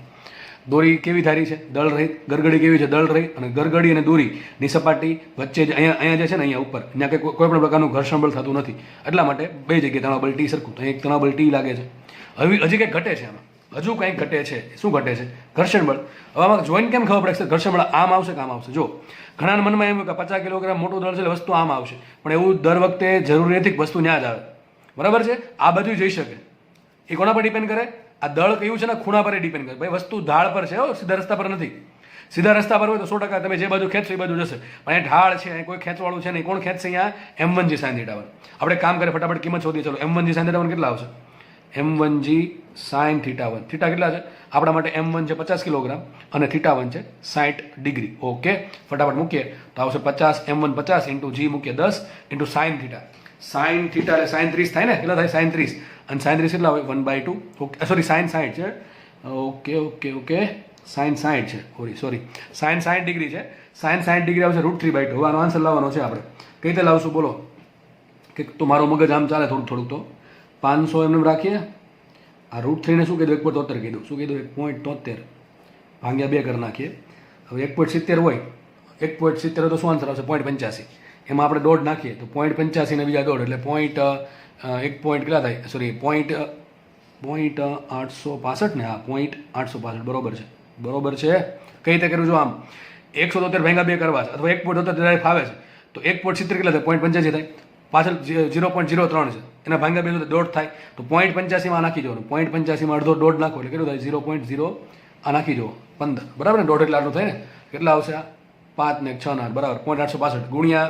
Speaker 2: દોરી કેવી ધારી છે? દળ રહિત. ગરગડી કેવી છે? દળ રહિત. અને ગરગડી અને દોરીની સપાટી વચ્ચે જ અહીંયા જે છે ને, અહીંયા ઉપર અહીંયા કોઈ પણ પ્રકારનું ઘર્ષણ બળ થતું નથી. એટલા માટે બે જગ્યાએ તણાવ બળ T સરખું. તો એક તણાવ બળ T લાગે છે. હજી કંઈક ઘટે છે આમાં, હજુ કંઈક ઘટે છે. શું ઘટે છે? ઘર્ષણ બળ. હવે આમાં જોઈને કેમ ખબર પડે ઘર્ષણ બળ આમ આવશે કે આમ આવશે? જો ઘણા મનમાં એમ હોય કે 50 કિલોગ્રામ મોટું દળ છે એટલે વસ્તુ આમ આવશે, પણ એવું દર વખતે જરૂરી નથી કે વસ્તુ ત્યાં જ આવે. બરાબર છે. આ બધું જઈ શકે. એ કોના પર ડિપેન્ડ કરે? આ દળ કયું છે ને ખૂણા પર ડિપેન્ડ કરે. ભાઈ વસ્તુ ઢાળ પર છે, સીધા રસ્તા પર નથી. સીધા રસ્તા પર હોય તો 100% તમે જે બાજુ ખેંચશો એ બાજુ જશે, પણ એ ઢાળ છે, અહીં કોઈ ખેંચવાળું છે નહીં. કોણ ખેંચશે અહીંયા? M1G sin θ1. આપણે કામ કરીએ, ફટાફટ કિંમત શોધીએ. ચલો M1G sin θ1 કેટલા આવશે? M1G sin θ1, થીટા કેટલા છે આપણા માટે? M1 છે 50 કિલોગ્રામ અને θ1 છે 60 ડિગ્રી. ઓકે, ફટાફટ મૂકીએ તો આવશે 50, M1 50 ઇન્ટુ G મૂકીએ 10 ઇન્ટુ sin θ. sin θ એટલે sin 30 થાય ને? કેટલા થાય? sin 30. અને sin 30 કેટલા હોય? 1/2. ઓકે, સોરી sin 60 છે. ઓકે sin 60 છે, સોરી sin 60 ડિગ્રી છે. sin 60 ડિગ્રી આવશે √3/2. હવે આનો આન્સર લાવવાનો છે આપણે. કઈ રીતે લાવશું બોલો? કે તો મારો મગજ આમ ચાલે થોડુંક તો 500 એમને રાખીએ. આ √3 ને શું કીધું? 1.73 કીધું. શું કીધું? 1.73 ભાગ્યા 2 કરી નાખીએ. હવે 1.70 હોય, 1.70 હોય તો શું આન્સર આવશે? 0.85. એમાં આપણે દોઢ નાખીએ તો 0.85 ને બીજા દોઢ એટલે કેટલા થાય? સોરી 0.865 ને? હા 0.865 બરોબર છે. બરોબર છે. કઈ રીતે કર્યું? જો આમ 173 ભાગ્યા 2 કરવા છે અથવા 1.73 ફાવે છે તો 1.70 કેટલા થાય? 0.85 થાય. પાછળ 0.03 છે, એના ભાગ્યા 2 દોઢ થાય તો 0.85 માં નાખી જવાનું. 0.85 માં અડધો દોઢ નાખો એટલે કેટલું થાય? 0.0 આ નાખી જવો 15. બરાબર ને? દોઢ એટલે આટલું થાય ને? કેટલા આવશે? 5 ને 6 ના બરાબર 0.865 ગુણ્યા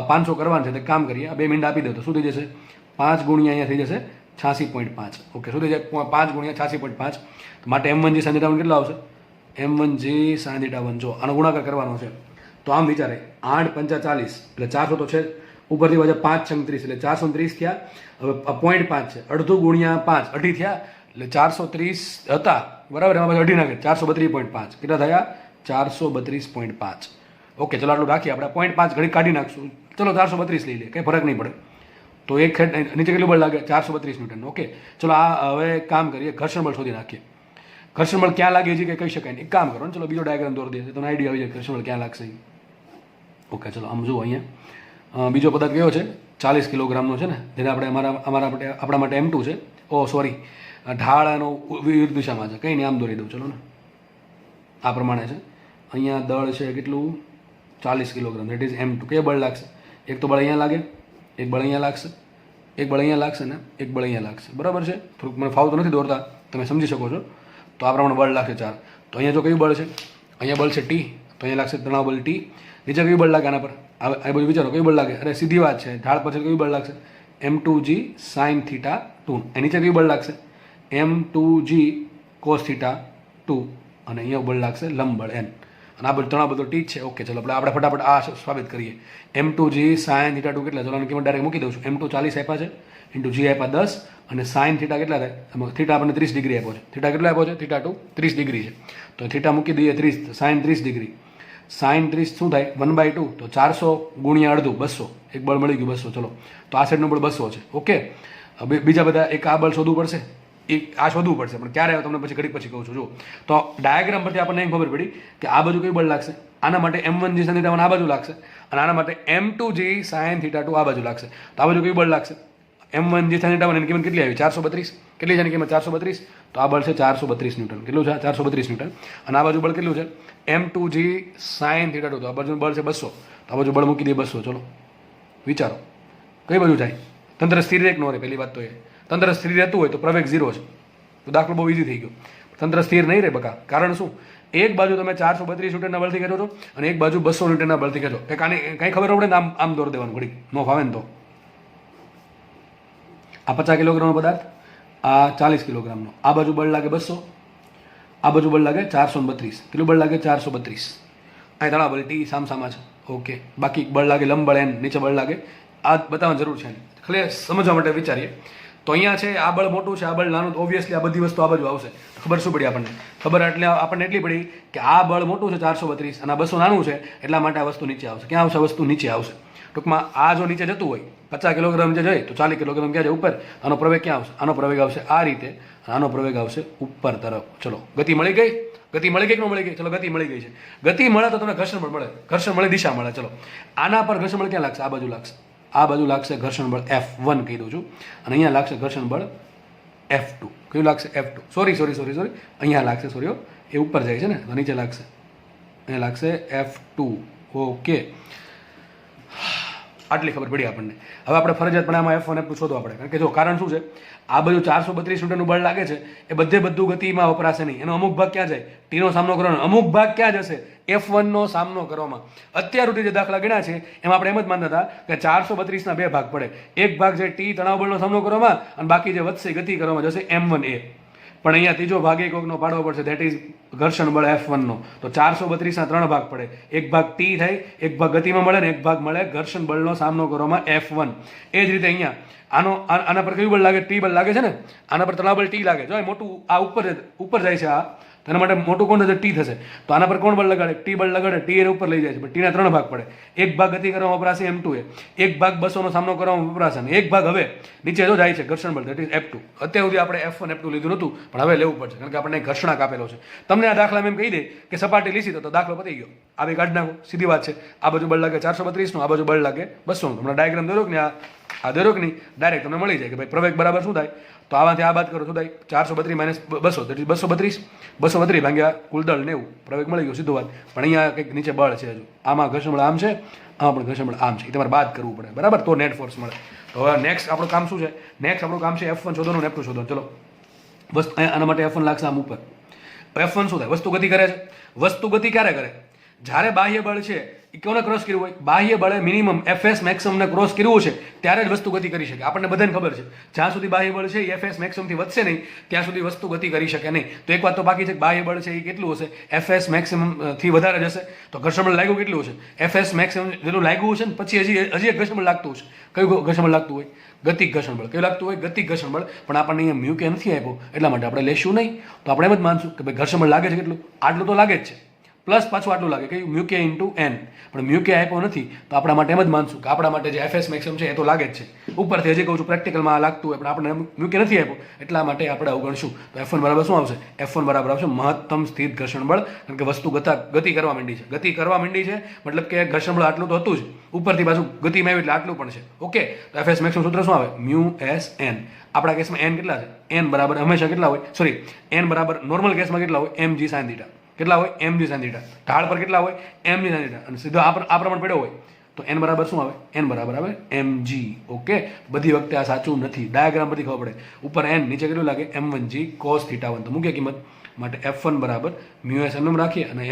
Speaker 2: 500 કરવાનું છે. તો કામ કરીએ, આ 2 મિનિટ આપી દો તો શું થઈ જશે? 5 ગુણ્યા અહીંયા થઈ જશે 86.5. ઓકે, શું થઈ જાય? 5 ગુણ્યા 86.5 માટે M1G sin θ1 કેટલા આવશે? M1G sin θ1 જો આનો ગુણાકાર કરવાનો છે તો આમ વિચારે 8 × 5 = 40 એટલે 400 તો છે ઉપરથી પાછા 5 × 30 એટલે 430 થયા. હવે 0.5 છે, અડધું ગુણ્યા 5 અઢી થયા એટલે 430 હતા બરાબર. એમાં પાછું અઢી નાખે 432.5 કેટલા થયા? 432.5. ઓકે, ચલો આટલું રાખીએ આપણે. 0.5 ઘડી કાઢી નાખશું. ચલો 432 લઈ લે, કંઈ ફરક નહીં પડે. તો એક નીચે કેટલું બળ લાગે? 432 ન્યૂટન. ઓકે, ચલો આ હવે કામ કરીએ, ઘર્ષણ બળ શોધી નાખીએ. ઘર્ષણ બળ ક્યાં લાગે છે કે કહી શકાય નહીં. એક કામ કરો ને, ચલો બીજો ડાયાગ્રામ દોરી દઈએ તો તમને આઈડિયા આવી જાય ઘર્ષણ બળ ક્યાં લાગશે. ઓકે, ચલો આમ જુઓ અહીંયા બીજો પદાર્થ કયો છે? 40 કિલોગ્રામનો છે ને, જેને આપણા માટે M2 છે. સોરી, ઢાળ એનો વિરુદ્ધ દિશામાં છે. કંઈ નહીં, આમ દોરી દઉં ચલો ને. આ પ્રમાણે છે. અહીંયા દળ છે કેટલું? 40 કિલોગ્રામ. That is M2. કઈ બળ લાગશે? એક તો બળ અહીંયા લાગે, એક બળ અહીંયા લાગશે, એક બળ અહીંયા લાગશે ને એક બળ અહીંયા લાગશે. બરાબર છે? થોડુંક મને ફાવતું નથી દોરતા, તમે સમજી શકો છો. તો આ પ્રમાણે બળ લાગશે 4. તો અહીંયા જો કયું બળ છે? અહીંયા બળ છે T, તો અહીંયા લાગશે તણાવ બળ T. નીચે કયું બળ લાગે આના પર? આ બધું વિચારો, કયું બળ લાગે? અરે સીધી વાત છે, ઢાળ પર છે કયું બળ લાગશે? M2G sin θ2. એની નીચે કયું બળ લાગશે? M2G cos θ2. અને અહીંયા બળ લાગશે લંબ બળ N. અને આ બધું તણાવ બધો T છે. ઓકે, ચલો આપણે ફટાફટ આ સાબિત કરીએ. M2G sin θ2 કેટલા? ચલો આની કિંમત ડાયરેક્ટ મૂકી દઉં છું. M2 40 આપ્યા છે ઇન્ટુ G આપ્યા 10 અને sin θ કેટલા થાય? થીટા આપણને 30 ડિગ્રી આપ્યો છે. થીટા કેટલો આપ્યો છે? θ2 30 ડિગ્રી છે. તો થીટા મૂકી દઈએ 30, sin 30 ડિગ્રી. sin 30 શું થાય? 1/2 તો 400 ગુણ્યા અડધું 200. એક બળ મળી ગયું 200. ચલો તો આ સાઈડનું બળ 200 છે. ઓકે, બીજા બધા એક આ બળ શોધવું પડશે, એક આ શોધવું પડશે, પણ ક્યારે તમને પછી ઘડી પછી કહું છું. જો તો ડાયાગ્રામ પરથી આપણને એમ ખબર પડી કે આ બાજુ કયું બળ લાગશે? આના માટે M1G sin θ1 આ બાજુ લાગશે અને આના માટે M2G sin θ2 આ બાજુ લાગશે. તો આ બાજુ કયું બળ લાગશે? M1G sin θ1 એની કિંમત કેટલી આવી? 432. કેટલી છે એની કિંમત? 432. તો આ બળ છે 432 ન્યૂટન. કેટલું છે? 432 ન્યૂટન. અને આ બાજુ બળ કેટલું છે? M2G sin θ2. તો આ બાજુ બળ છે 200. તો આ બાજુ બળ મૂકી દઈએ 200. ચલો વિચારો કઈ બાજુ જાય? તંત્ર સ્થિર એક ન રહે. પહેલી વાત તો એ, તંત્ર સ્થિર રહેતું હોય તો પ્રવેગ 0 છે. તો દાખલો બહુ ઇઝી થઈ ગયો. તંત્ર સ્થિર નહીં રહે બકા. કારણ શું? એક બાજુ તમે 432 ન્યૂટનના બળથી ખેંચો છો અને એક બાજુ 200 ન્યૂટનના બળથી ખેંચો. કંઈ કંઈ ખબર પડે ને આમ દોર દેવાનું ઘડી નો ફાવે ને તો. આ 50 કિલોગ્રામનો પદાર્થ, આ 40 કિલોગ્રામનો. આ બાજુ બળ લાગે 200, આ બાજુ બળ લાગે 432. કેટલું બળ લાગે? 432. અહીં તણાવ બળ T સામસામા છે. ઓકે, બાકી બળ લાગે લંબ બળ N, નીચે બળ લાગે. આ બતાવવાની જરૂર છે. ખાલી સમજવા માટે વિચારીએ તો અહીંયા છે આ બળ મોટું છે, આ બળ નાનું. ઓબ્વિયસલી આ બધી વસ્તુ આ બાજુ આવશે. ખબર શું પડી આપણને? ખબર એટલે આપણને એટલી પડી કે આ બળ મોટું છે 432 અને આ 200 નાનું છે, એટલા માટે આ વસ્તુ નીચે આવશે. ક્યાં આવશે? વસ્તુ નીચે આવશે. ટૂંકમાં આ જો નીચે જતું હોય 50 કિલોગ્રામ જે જાય તો 40 કિલોગ્રામ ક્યાં જાય? ઉપર. આનો પ્રવેગ ક્યાં આવશે? આનો પ્રવેગ આવશે આ રીતે, આનો પ્રવેગ આવશે ઉપર તરફ. ચલો ગતિ મળી ગઈ? ગતિ મળી ગઈ કે ન મળી ગઈ? ચલો ગતિ મળી ગઈ છે. ગતિ મળે તો તમને ઘર્ષણ બળ મળે. ઘર્ષણ મળે દિશા મળે. ચલો આના પર ઘર્ષણ બળ ક્યાં લાગશે? આ બાજુ લાગશે. આ બાજુ લાગશે ઘર્ષણ બળ F1 કહી દઉં છું અને અહીંયા લાગશે ઘર્ષણ બળ F2. કયું લાગશે? F2. સોરી અહીંયા લાગશે. સોરી, એ ઉપર જાય છે ને તો નીચે લાગશે. અહીંયા લાગશે F2. ઓકે, આટલી ખબર પડી આપણને. હવે આપણે ફરજિયાતપણે આમાં F1 F2 શોધવા પડે, કારણ કે જો કારણ શું છે, આ બધું 432 ન્યૂટનનું બળ લાગે છે એ બધું ગતિમાં વપરાશે નહીં. એનો અમુક ભાગ ક્યાં જાય? ટીનો સામનો કરવાનો. અમુક ભાગ ક્યાં જશે? F1 નો સામનો કરવામાં. અત્યાર સુધી જે દાખલા ગણ્યા છે એમાં આપણે એમ જ માનતા હતા કે 432 ના બે ભાગ પડે. એક ભાગ જે ટી તણાવ બળનો સામનો કરવામાં અને બાકી જે વધશે ગતિ કરવામાં જશે M1A. પણ અહીંયા ત્રીજો ભાગ એકનો પાડવો પડશે, ધેટ ઇઝ ઘર્ષણ બળ F1 નો. તો 432 ના 3 ભાગ પડે. એક ભાગ ટી થાય, એક ભાગ ગતિમાં મળે ને એક ભાગ મળે ઘર્ષણ બળનો સામનો કરવામાં F1. એ જ રીતે અહીંયા આના પર કયું બળ લાગે? ટી બળ લાગે છે ને. આના પર તણાવ બળ ટી લાગે. જો મોટું આ ઉપર જાય છે, આ તેના માટે મોટું કોણ થશે? ટી થશે. તો આના પર કોણ બળ લગાડે? ટી બળ લગાડે. ટી એને ઉપર લઈ જાય છે, પણ ટીના 3 ભાગ પડે. એક ભાગ ગતિ કરવામાં વપરાશે M2A, એક ભાગ બસોનો સામનો કરવામાં વપરાશે, અને એક ભાગ હવે નીચે જો જાય છે ઘર્ષણ બળ, ધેટ ઇઝ F2. અત્યાર સુધી આપણે F1 F2 લીધું નહોતું, પણ હવે લેવું પડશે, કારણ કે આપણને ઘર્ષણાંક આપેલો છે. તમને આ દાખલામાં એમ કહી દે કે સપાટી લીધી તો દાખલો પતી ગયો. આ બે કાઢી નાખો, સીધી વાત છે. આ બાજુ બળ લાગે 432 નું, આ બાજુ બળ લાગે 200 નું. તમને ડાયાગ્રામ દોરો કે આ દોરો કે નહીં, ડાયરેક્ટ તમને મળી જાય કે ભાઈ પ્રવેગ બરાબર શું થાય. તો આમાંથી આ બાદ કરો શું થાય? 432 માઇનસ 200, એટલે 232 ભાગ્યા કુલ દળ 90. પ્રવેગ મળી ગયો, સીધું વાત. પણ અહીંયા કંઈક નીચે બળ છે હજુ. આમાં ઘર્ષણ બળ આમ છે, આમાં પણ ઘર્ષણ બળ આમ છે. એ તમારે બાદ કરવું પડે, બરાબર, તો નેટ ફોર્સ મળે. તો હવે નેક્સ્ટ આપણું કામ શું છે? નેક્સ્ટ આપણું કામ છે F1 શોધવાનું, F2 શોધવાનું. ચલો, બસ આના માટે F1 લાગશે આમ ઉપર. F1 શું થાય? વસ્તુ ગતિ કરે છે. વસ્તુ ગતિ ક્યારે કરે? જ્યારે બાહ્ય બળ છે એ કોને ક્રોસ કર્યું હોય? બાહ્ય બળે મિનિમમ FS મેક્સિમમને ક્રોસ કર્યું છે ત્યારે જ વસ્તુ ગતિ કરી શકે. આપણને બધાને ખબર છે, જ્યાં સુધી બાહ્ય બળ છે એ FS મેક્સિમમથી વધશે નહીં ત્યાં સુધી વસ્તુ ગતિ કરી શકે નહીં. તો એક વાત તો બાકી છે કે બાહ્ય બળ છે એ કેટલું હશે? FS મેક્સિમમથી વધારે જશે. તો ઘર્ષણ બળ લાગ્યું કેટલું હશે? FS મેક્સિમમ જેટલું લાગ્યું હશે ને પછી હજી એક ઘર્ષણ બળ લાગતું હશે. કયું ઘર્ષણ બળ લાગતું હોય? ગતિક ઘર્ષણ બળ. કયું લાગતું હોય? ગતિક ઘર્ષણ બળ. પણ આપણને અહીંયા મ્યુ કે નથી આપ્યો, એટલા માટે આપણે લેશું નહીં. તો આપણે એમ જ માનશું કે ભાઈ ઘર્ષણ બળ લાગે છે કેટલું? આટલું તો લાગે જ છે, પ્લસ પાછું આટલું લાગે, કયું? Mu k into N. પણ મ્યુ કે આપ્યો નથી, તો આપણા માટે એમ જ માનશું કે આપણા માટે જે FS મેક્સિમમ છે એ તો લાગે જ છે. ઉપરથી હજી કહું છું પ્રેક્ટિકલમાં લાગતું હોય, પણ આપણે મ્યુ કે નથી આપ્યો એટલા માટે આપણે અવગણશું. તો F1 બરાબર શું આવશે? F1 બરાબર આવશે મહત્તમ સ્થિર ઘર્ષણ બળ. કારણ કે વસ્તુ ગતિ કરવા માંડી છે. ગતિ કરવા માંડી છે મતલબ કે ઘર્ષણ બળ આટલું તો હતું જ, ઉપરથી પાછું ગતિમાં આવ્યું એટલે આટલું પણ છે. ઓકે, તો FS મેક્સિમમ સૂત્ર શું આવે? Mu S N. આપણા કેસમાં n કેટલા છે? n બરાબર હંમેશા કેટલા હોય? સોરી, n બરાબર નોર્મલ કેસમાં કેટલા હોય? mg sin θ. કેટલા હોય? mg sin θ. ઢાળ પર કેટલા હોય? mg sin θ. અને સીધો આ પ્રમાણ પડ્યો હોય તો n બરાબર શું આવે? n બરાબર આવે mg. ઓકે, બધી વખતે આ સાચું નથી, ડાયાગ્રામ પરથી ખબર પડે. ઉપર n, નીચે કેટલું લાગે? m1g cos θ1. તો મૂકીએ કિંમત. માટે F1 બરાબર મ્યુ એસ એમ રાખીએ અને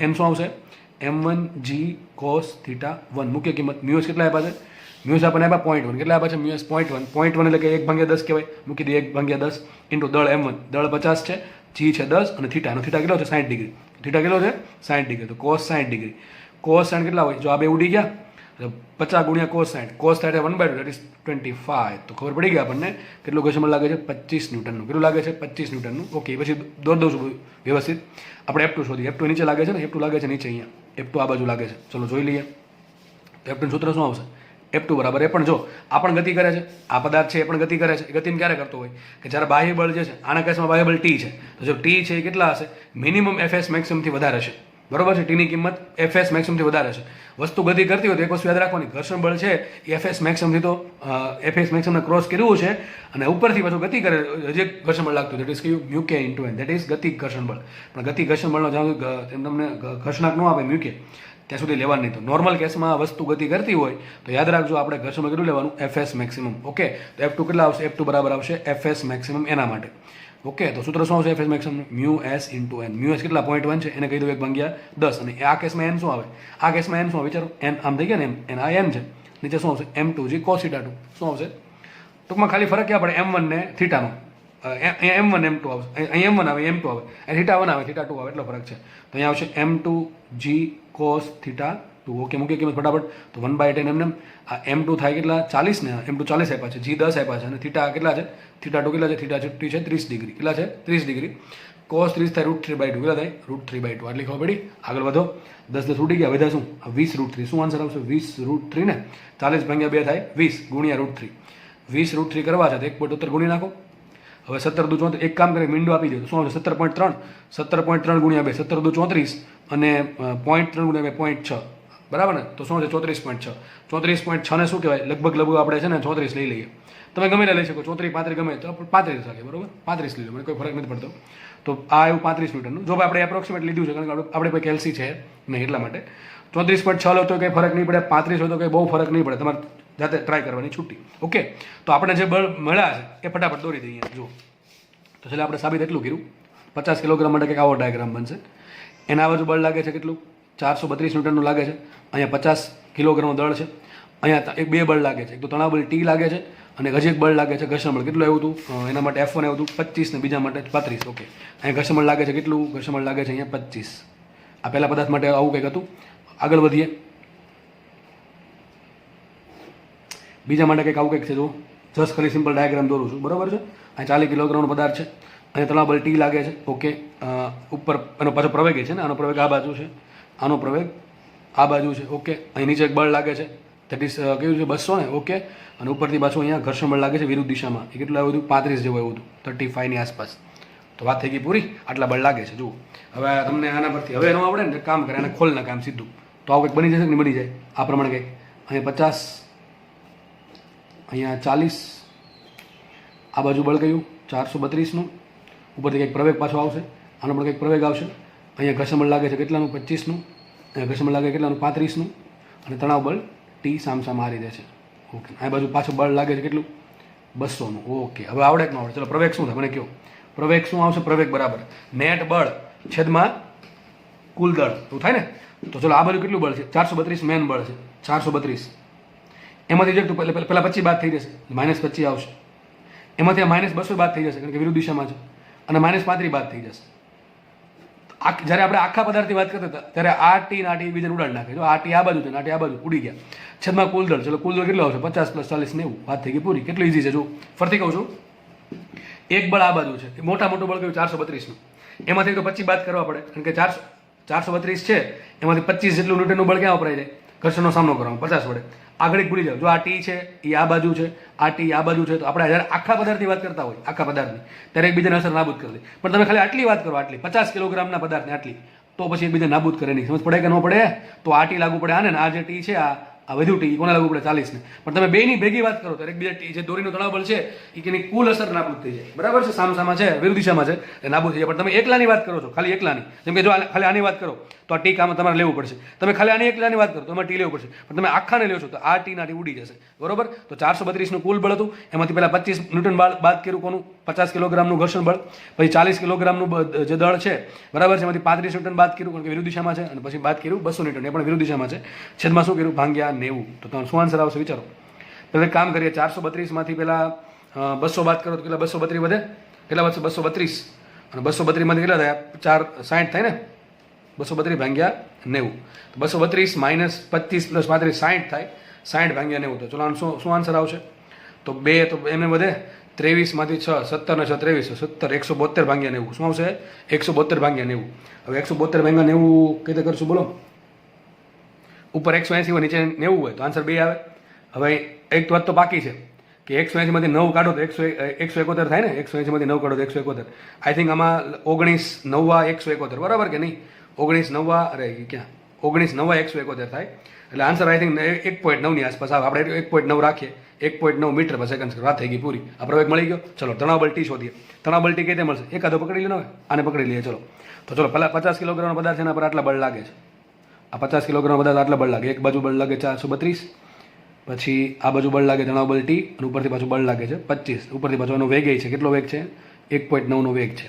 Speaker 2: n શું આવશે? m1g cos θ1. મૂકીએ કિંમત. મ્યુ એસ કેટલા આપ્યા છે? મ્યુસ આપણને આપ્યા 0.1. કેટલા આપ્યા છે? મ્યુસ 0.1. 0.1 એટલે કે 1/10 કહેવાય. મૂકી દઈએ 1/10 ઇન્ટુ દળ M1. દળ 50 છે, g છે 10 અને થીટા. થીટા કેટલો છે? 60 ડિગ્રી. થીટા કેટલો છે? 60 ડિગ્રી. તો cos 60 ડિગ્રી. cos 60 કેટલા હોય? જો આ બે ઉડી ગયા, 50 ગુણ્યા cos 60. cos 60 1/2 that is 25. તો ખબર પડી ગઈ આપણને કેટલું ઘર્ષણ બળ લાગે છે? 25 ન્યૂટનનું. કેટલું લાગે છે? 25 ન્યૂટનનું. ઓકે, પછી દોર દઉં છું વ્યવસ્થિત. આપણે F2 શોધીએ. F2 નીચે લાગે છે ને? F2 લાગે છે નીચે અહીંયા. F2 આ બાજુ લાગે છે. ચલો જોઈ લઈએ. F2 સૂત્ર શું આવશે? F2 બરાબર એ પણ જો આ પણ ગતિ કરે છે, આ પદાર્થ છે એ પણ ગતિ કરે છે. એ ગતિને ક્યારે કરતો હોય? કે જ્યારે બાહ્ય બળ જે છે, આના કેસમાં બાહ્ય બળ T છે, તો જો T છે એ કેટલા હશે? મિનિમમ FS મેક્સિમમથી વધારે હશે. બરોબર છે? ટીની કિંમત FS મેક્સિમમથી વધારે છે. વસ્તુ ગતિ કરતી હોય તો એક વસ્તુ યાદ રાખવાની, ઘર્ષણ બળ છે એ FS મેક્સિમમથી તો FS મેક્સિમને ક્રોસ કર્યું છે અને ઉપરથી પાછું ગતિ કરે, હજી ઘર્ષણ બળ લાગતું, દેટ ઇઝ કયું? Mu k into N. That is ગતિક ઘર્ષણ બળ. પણ ગતિક ઘર્ષણ બળનો જ્યાં તમને ઘર્ષણાંક ન આપે મ્યુ કે, ત્યાં સુધી લેવાનું નહીં. તો નોર્મલ કેસમાં વસ્તુ ગતિ કરતી હોય તો યાદ રાખજો આપણે ઘર્ષણમાં કેટલું લેવાનું? FS maximum. ઓકે, તો F2 કેટલા આવશે? F2 બરાબર આવશે FS મેક્સિમમ એના માટે. ઓકે, તો સૂત્ર શું આવશે FS maximum? Mu S into N. Mu S કેટલા? 0.1 છે, એને કહી દઉં 1/10. અને આ કેસમાં n શું આવે? આ કેસમાં n શું આવે? વિચારો, n આમ થઈ ગયા ને, એમ આ n છે. નીચે શું આવશે? m2g cos θ2. શું આવશે? ટૂંકમાં ખાલી ફરક ક્યાં પડે? m1 ને થીટાનો. અહીંયા m1 m2 આવશે, અહીં m1 આવે m2 આવે, અહીં θ1 આવે θ2 આવે, એટલો ફરક છે. તો અહીંયા આવશે m2g cos θ2. ઓકે, મૂકીએ કિંમત ફટાફટ. તો 1/10 એમને આ m2 થાય કેટલા? 40 ને. m2 40 આપ્યા છે, g 10 આપ્યા છે અને થીટા કેટલા છે? θ2 કેટલા છે? θ2 છે 30 ડિગ્રી. કેટલા છે? 30 ડિગ્રી. cos 30 થાય √3/2. કેટલા થાય? √3/2. આટલી ખબર પડી? આગળ વધો. 10 10 ઉડી ગયા, વધ્યા શું? 20 √3. શું આન્સર આવશે? 20 √3 ને. 40 ભાગ્યા 2 થાય 20 ગુણ્યા √3. 20 √3 કરવા છે તો 1.73 ગુણી નાખો. હવે 17 દુ 34. એક કામ કરે, મીંડો આપી દો તો શું આવશે? 17.3. 17.3 ગુણ્યા 2. 17 દુ 34 અને 0.3 ગુણ્યા 2 0.6. બરાબર ને? તો શું છે? 34.6. 34.6 ને શું કહેવાય? લગભગ આપણે છે ને 34 લઈ લઈએ. તમે ગમે લઈ શકો, 34 35 ગમે તો 35 લાગે. બરોબર, 35 લઈ લો, મને કોઈ ફરક નથી પડતો. તો આ એવું 35 ન્યૂટનનું. જો આપણે એપ્રોક્સિમેટ લીધું છે કારણ કે આપણે કોઈ કેલ્સી છે નહીં એટલા માટે 34.6 લો તો કંઈ ફરક નહીં પડે, 35 હોય તો કંઈ બહુ ફરક નહીં પડે, તમારે જાતે ટ્રાય કરવાની છૂટી. ઓકે, તો આપણે જે બળ મળ્યા છે એ ફટાફટ દોરી દઈએ. જુઓ, તો છેલ્લે આપણે સાબિત એટલું કર્યું, 50 કિલોગ્રામ માટે કંઈક આવો ડાયાગ્રામ બનશે. એના બાજુ બળ લાગે છે કેટલું? 432 ન્યૂટનનું લાગે છે. અહીંયા 50 કિલોગ્રામનું દળ છે. અહીંયા એક બે બળ લાગે છે, એક તો તણાવ બળ ટી લાગે છે અને હજી એક બળ લાગે છે ઘર્ષણ બળ. કેટલું આવ્યું હતું? એના માટે F1 આવ્યું હતું 25 ને બીજા માટે 35. ઓકે, અહીંયા ઘર્ષણ બળ લાગે છે કેટલું? ઘર્ષણ બળ લાગે છે અહીંયા 25. આ પહેલા પદાર્થ માટે આવું કંઈક હતું. આગળ વધીએ, બીજા માટે કંઈક આવું કંઈક છે. જો જસ્ટ ખાલી સિમ્પલ ડાયાગ્રામ દોરું છું, બરાબર છે. અહીં 40 કિલોગ્રામનો પદાર્થ છે, અહીંયા તણાવ બળ ટી લાગે છે. ઓકે, ઉપર એનો પાછો પ્રવેગ છે ને, આનો પ્રવેગ આ બાજુ છે, આનો પ્રવેગ આ બાજુ છે. ઓકે, અહીં નીચે એક બળ લાગે છે, ધેટ ઇઝ કેવું છે 200 ને. ઓકે, અને ઉપરથી પાછું અહીંયા ઘર્ષણ બળ લાગે છે વિરુદ્ધ દિશામાં. એ કેટલું આવ્યું હતું? 35 જેવું આવ્યું હતું, 35 ની આસપાસ. તો વાત થઈ ગઈ પૂરી. આટલા બળ લાગે છે. જુઓ, હવે તમને આના પરથી હવે એનો આવડે ને કામ કરે, અને ખોલ નાખે આમ સીધું, તો આવું કંઈક બની જશે કે નહીં બની જાય? આ પ્રમાણે કંઈક અહીંયા 50, અહીંયા 40, આ બાજુ બળ કયું? 432નું. ઉપરથી કંઈક પ્રવેગ પાછો આવશે, આનો પણ કંઈક પ્રવેગ આવશે. અહીંયા ઘર્ષણ બળ લાગે છે કેટલાનું? 25નું. અહીંયા ઘર્ષણ બળ લાગે કેટલાનું? 35નું. અને તણાવ બળ ટી સામસામે મારી દે છે. ઓકે, આ બાજુ પાછું બળ લાગે છે કેટલું? 200નું. ઓકે, હવે આવડે કે ન આવડે? ચલો, પ્રવેગ શું થાય મને કહો. પ્રવેગ શું આવશે? પ્રવેગ બરાબર નેટ બળ છેદમાં કુલ દળ, એવું થાય ને. તો ચલો, આ બાજુ કેટલું બળ છે? 432 મેન બળ છે, 432. એમાંથી જો પેલા 25 બાદ થઈ જશે, -25 આવશે. એમાંથી આ -200 બાદ થઈ જશે કારણ કે વિરુદ્ધ દિશામાં છે, અને -35 બાદ થઈ જશે. જ્યારે આપણે આખા પદાર્થની વાત કરતા હતા ત્યારે આ ટી ને આ ટી બીજાને ઉડાડી નાખે. જો આ ટી આ બાજુ છે ને આ ટી આ બાજુ ઉડી ગયા. છેદમાં કુલ દળ, ચલો કુલ દળ કેટલો આવશે? 50 + 40 90. વાત થઈ ગઈ પૂરી. કેટલું ઈઝી છે. જો ફરતી કહું છું, એક બળ આ બાજુ છે, મોટા મોટું બળ કયું? 432નું. એમાંથી તો 25 બાદ કરવા પડે કારણ કે 432 છે, એમાંથી 25 જેટલું ન્યૂટનનું બળ ક્યાં વપરાય જાય? ઘર્ષણનો સામનો કરવામાં 50 વડે. આગળ એક ભૂલી જાઓ, જો આ ટી છે એ આ બાજુ છે, આ ટી આ બાજુ છે, તો આપણે જ્યારે આખા પદાર્થની વાત કરતા હોય, આખા પદાર્થની, ત્યારે એકબીજાને અસર નાબૂદ કરી દે. પણ તમે ખાલી આટલી વાત કરો, આટલી 50 કિલોગ્રામના પદાર્થને આટલી, તો પછી એકબીજા નાબૂદ કરે નહીં. સમજ પડે કે ન પડે? તો આ ટી લાગુ પડે આને, આ જે ટી છે આ વધુ ટી કોને લાગુ પડે? 40 ને. પણ તમે બેની ભેગી વાત કરો તો એકબીજા ટી જે દોરીનું તણાવ બળ છે એની કુલ અસર નાબૂદ થઈ જાય. બરાબર છે? સામસામા છે, વિરુદ્ધ દિશામાં છે, એ નાબૂદ થઈ જાય. પણ તમે એકલાની વાત કરો છો, ખાલી એકલાની, જેમ કે જો ખાલી આની વાત કરો તો આ ટી કામ તમારે લેવું પડશે. તમે ખાલી આની એકલાની વાત કરો તો એમાં ટી લેવું પડશે. પણ તમે આખાને લ્યો છો તો આ ટી ના ટી ઉડી જશે. બરોબર? તો 432નું કુલ બળ હતું, એમાંથી પહેલા 25 ન્યૂટન બાદ કર્યું કોનું? 50 કિલોગ્રામનું ઘર્ષણ બળ. પછી 40 કિલોગ્રામનું જે દળ છે, બરાબર છે, એમાંથી 35 ન્યૂટન બાદ કર્યું કારણ કે વિરુદ્ધ દિશામાં છે, અને પછી બાદ કર્યું 200 ન્યૂટન, એ પણ વિરુદ્ધ દિશામાં છે. છેદમાં શું કર્યું? ભાગ્યા 90. તો તમારું શું આન્સર આવશે વિચારો. પહેલાં કામ કરીએ, 432માંથી પહેલા 200 બાદ કરો તો કેટલા? 232 વધે. કેટલા વધશે? 232. અને 232માંથી કેટલા થયા? 460 થાય ને. 232 ભાગ્યા 90. તો 232 - 25 + 35 60 થાય. 60 ભાગ્યા 90. તો ચલો શું આન્સર આવશે? તો 2 તો એમને વધે. 23માંથી 6, 17 ને 6 23, 17, 172 ભાગ્યા 90. શું આવશે? 172 ભાગ્યા 90. હવે 172 ભાગ્યા 90 કઈ રીતે કરશું બોલો? ઉપર 180 હોય, નીચે 90 હોય, તો આન્સર 2 આવે. હવે એક વાત તો બાકી છે કે 180માંથી 9 કાઢો તો 171 થાય ને. 180માંથી 9 કાઢો તો 171. આઈ થિંક આમાં 19 9 171, બરાબર કે નહીં? 19 9 અરે ક્યાં 19 9 171 થાય. એટલે આન્સર આઈ થિંક 1.9 ની આસપાસ આવે. આપણે 1.9 રાખીએ, 1.9 મીટર પર સેકન્ડ. વાત થઈ ગઈ પૂરી. આ પ્રવેગ મળી ગયો. ચલો, તણાવ બળ ટી શોધીએ. તણાવ બળ ટી કઈ રીતે મળશે? એકાદો પકડી લો ને, આને પકડી લઈએ. ચલો, તો ચલો પહેલા 50 કિલોગ્રામનો પદાર્થ એના પર આટલા બળ લાગે છે. આ 50 કિલોગ્રામ પદાર્થ આટલા બળ લાગે. એક બાજુ બળ લાગે 432, પછી આ બાજુ બળ લાગે તણાવ બળ ટી, અને ઉપરથી પાછું બળ લાગે છે 25. ઉપરથી પાછો એનો વેગ છે. કેટલો વેગ છે? 1.9 નો વેગ છે.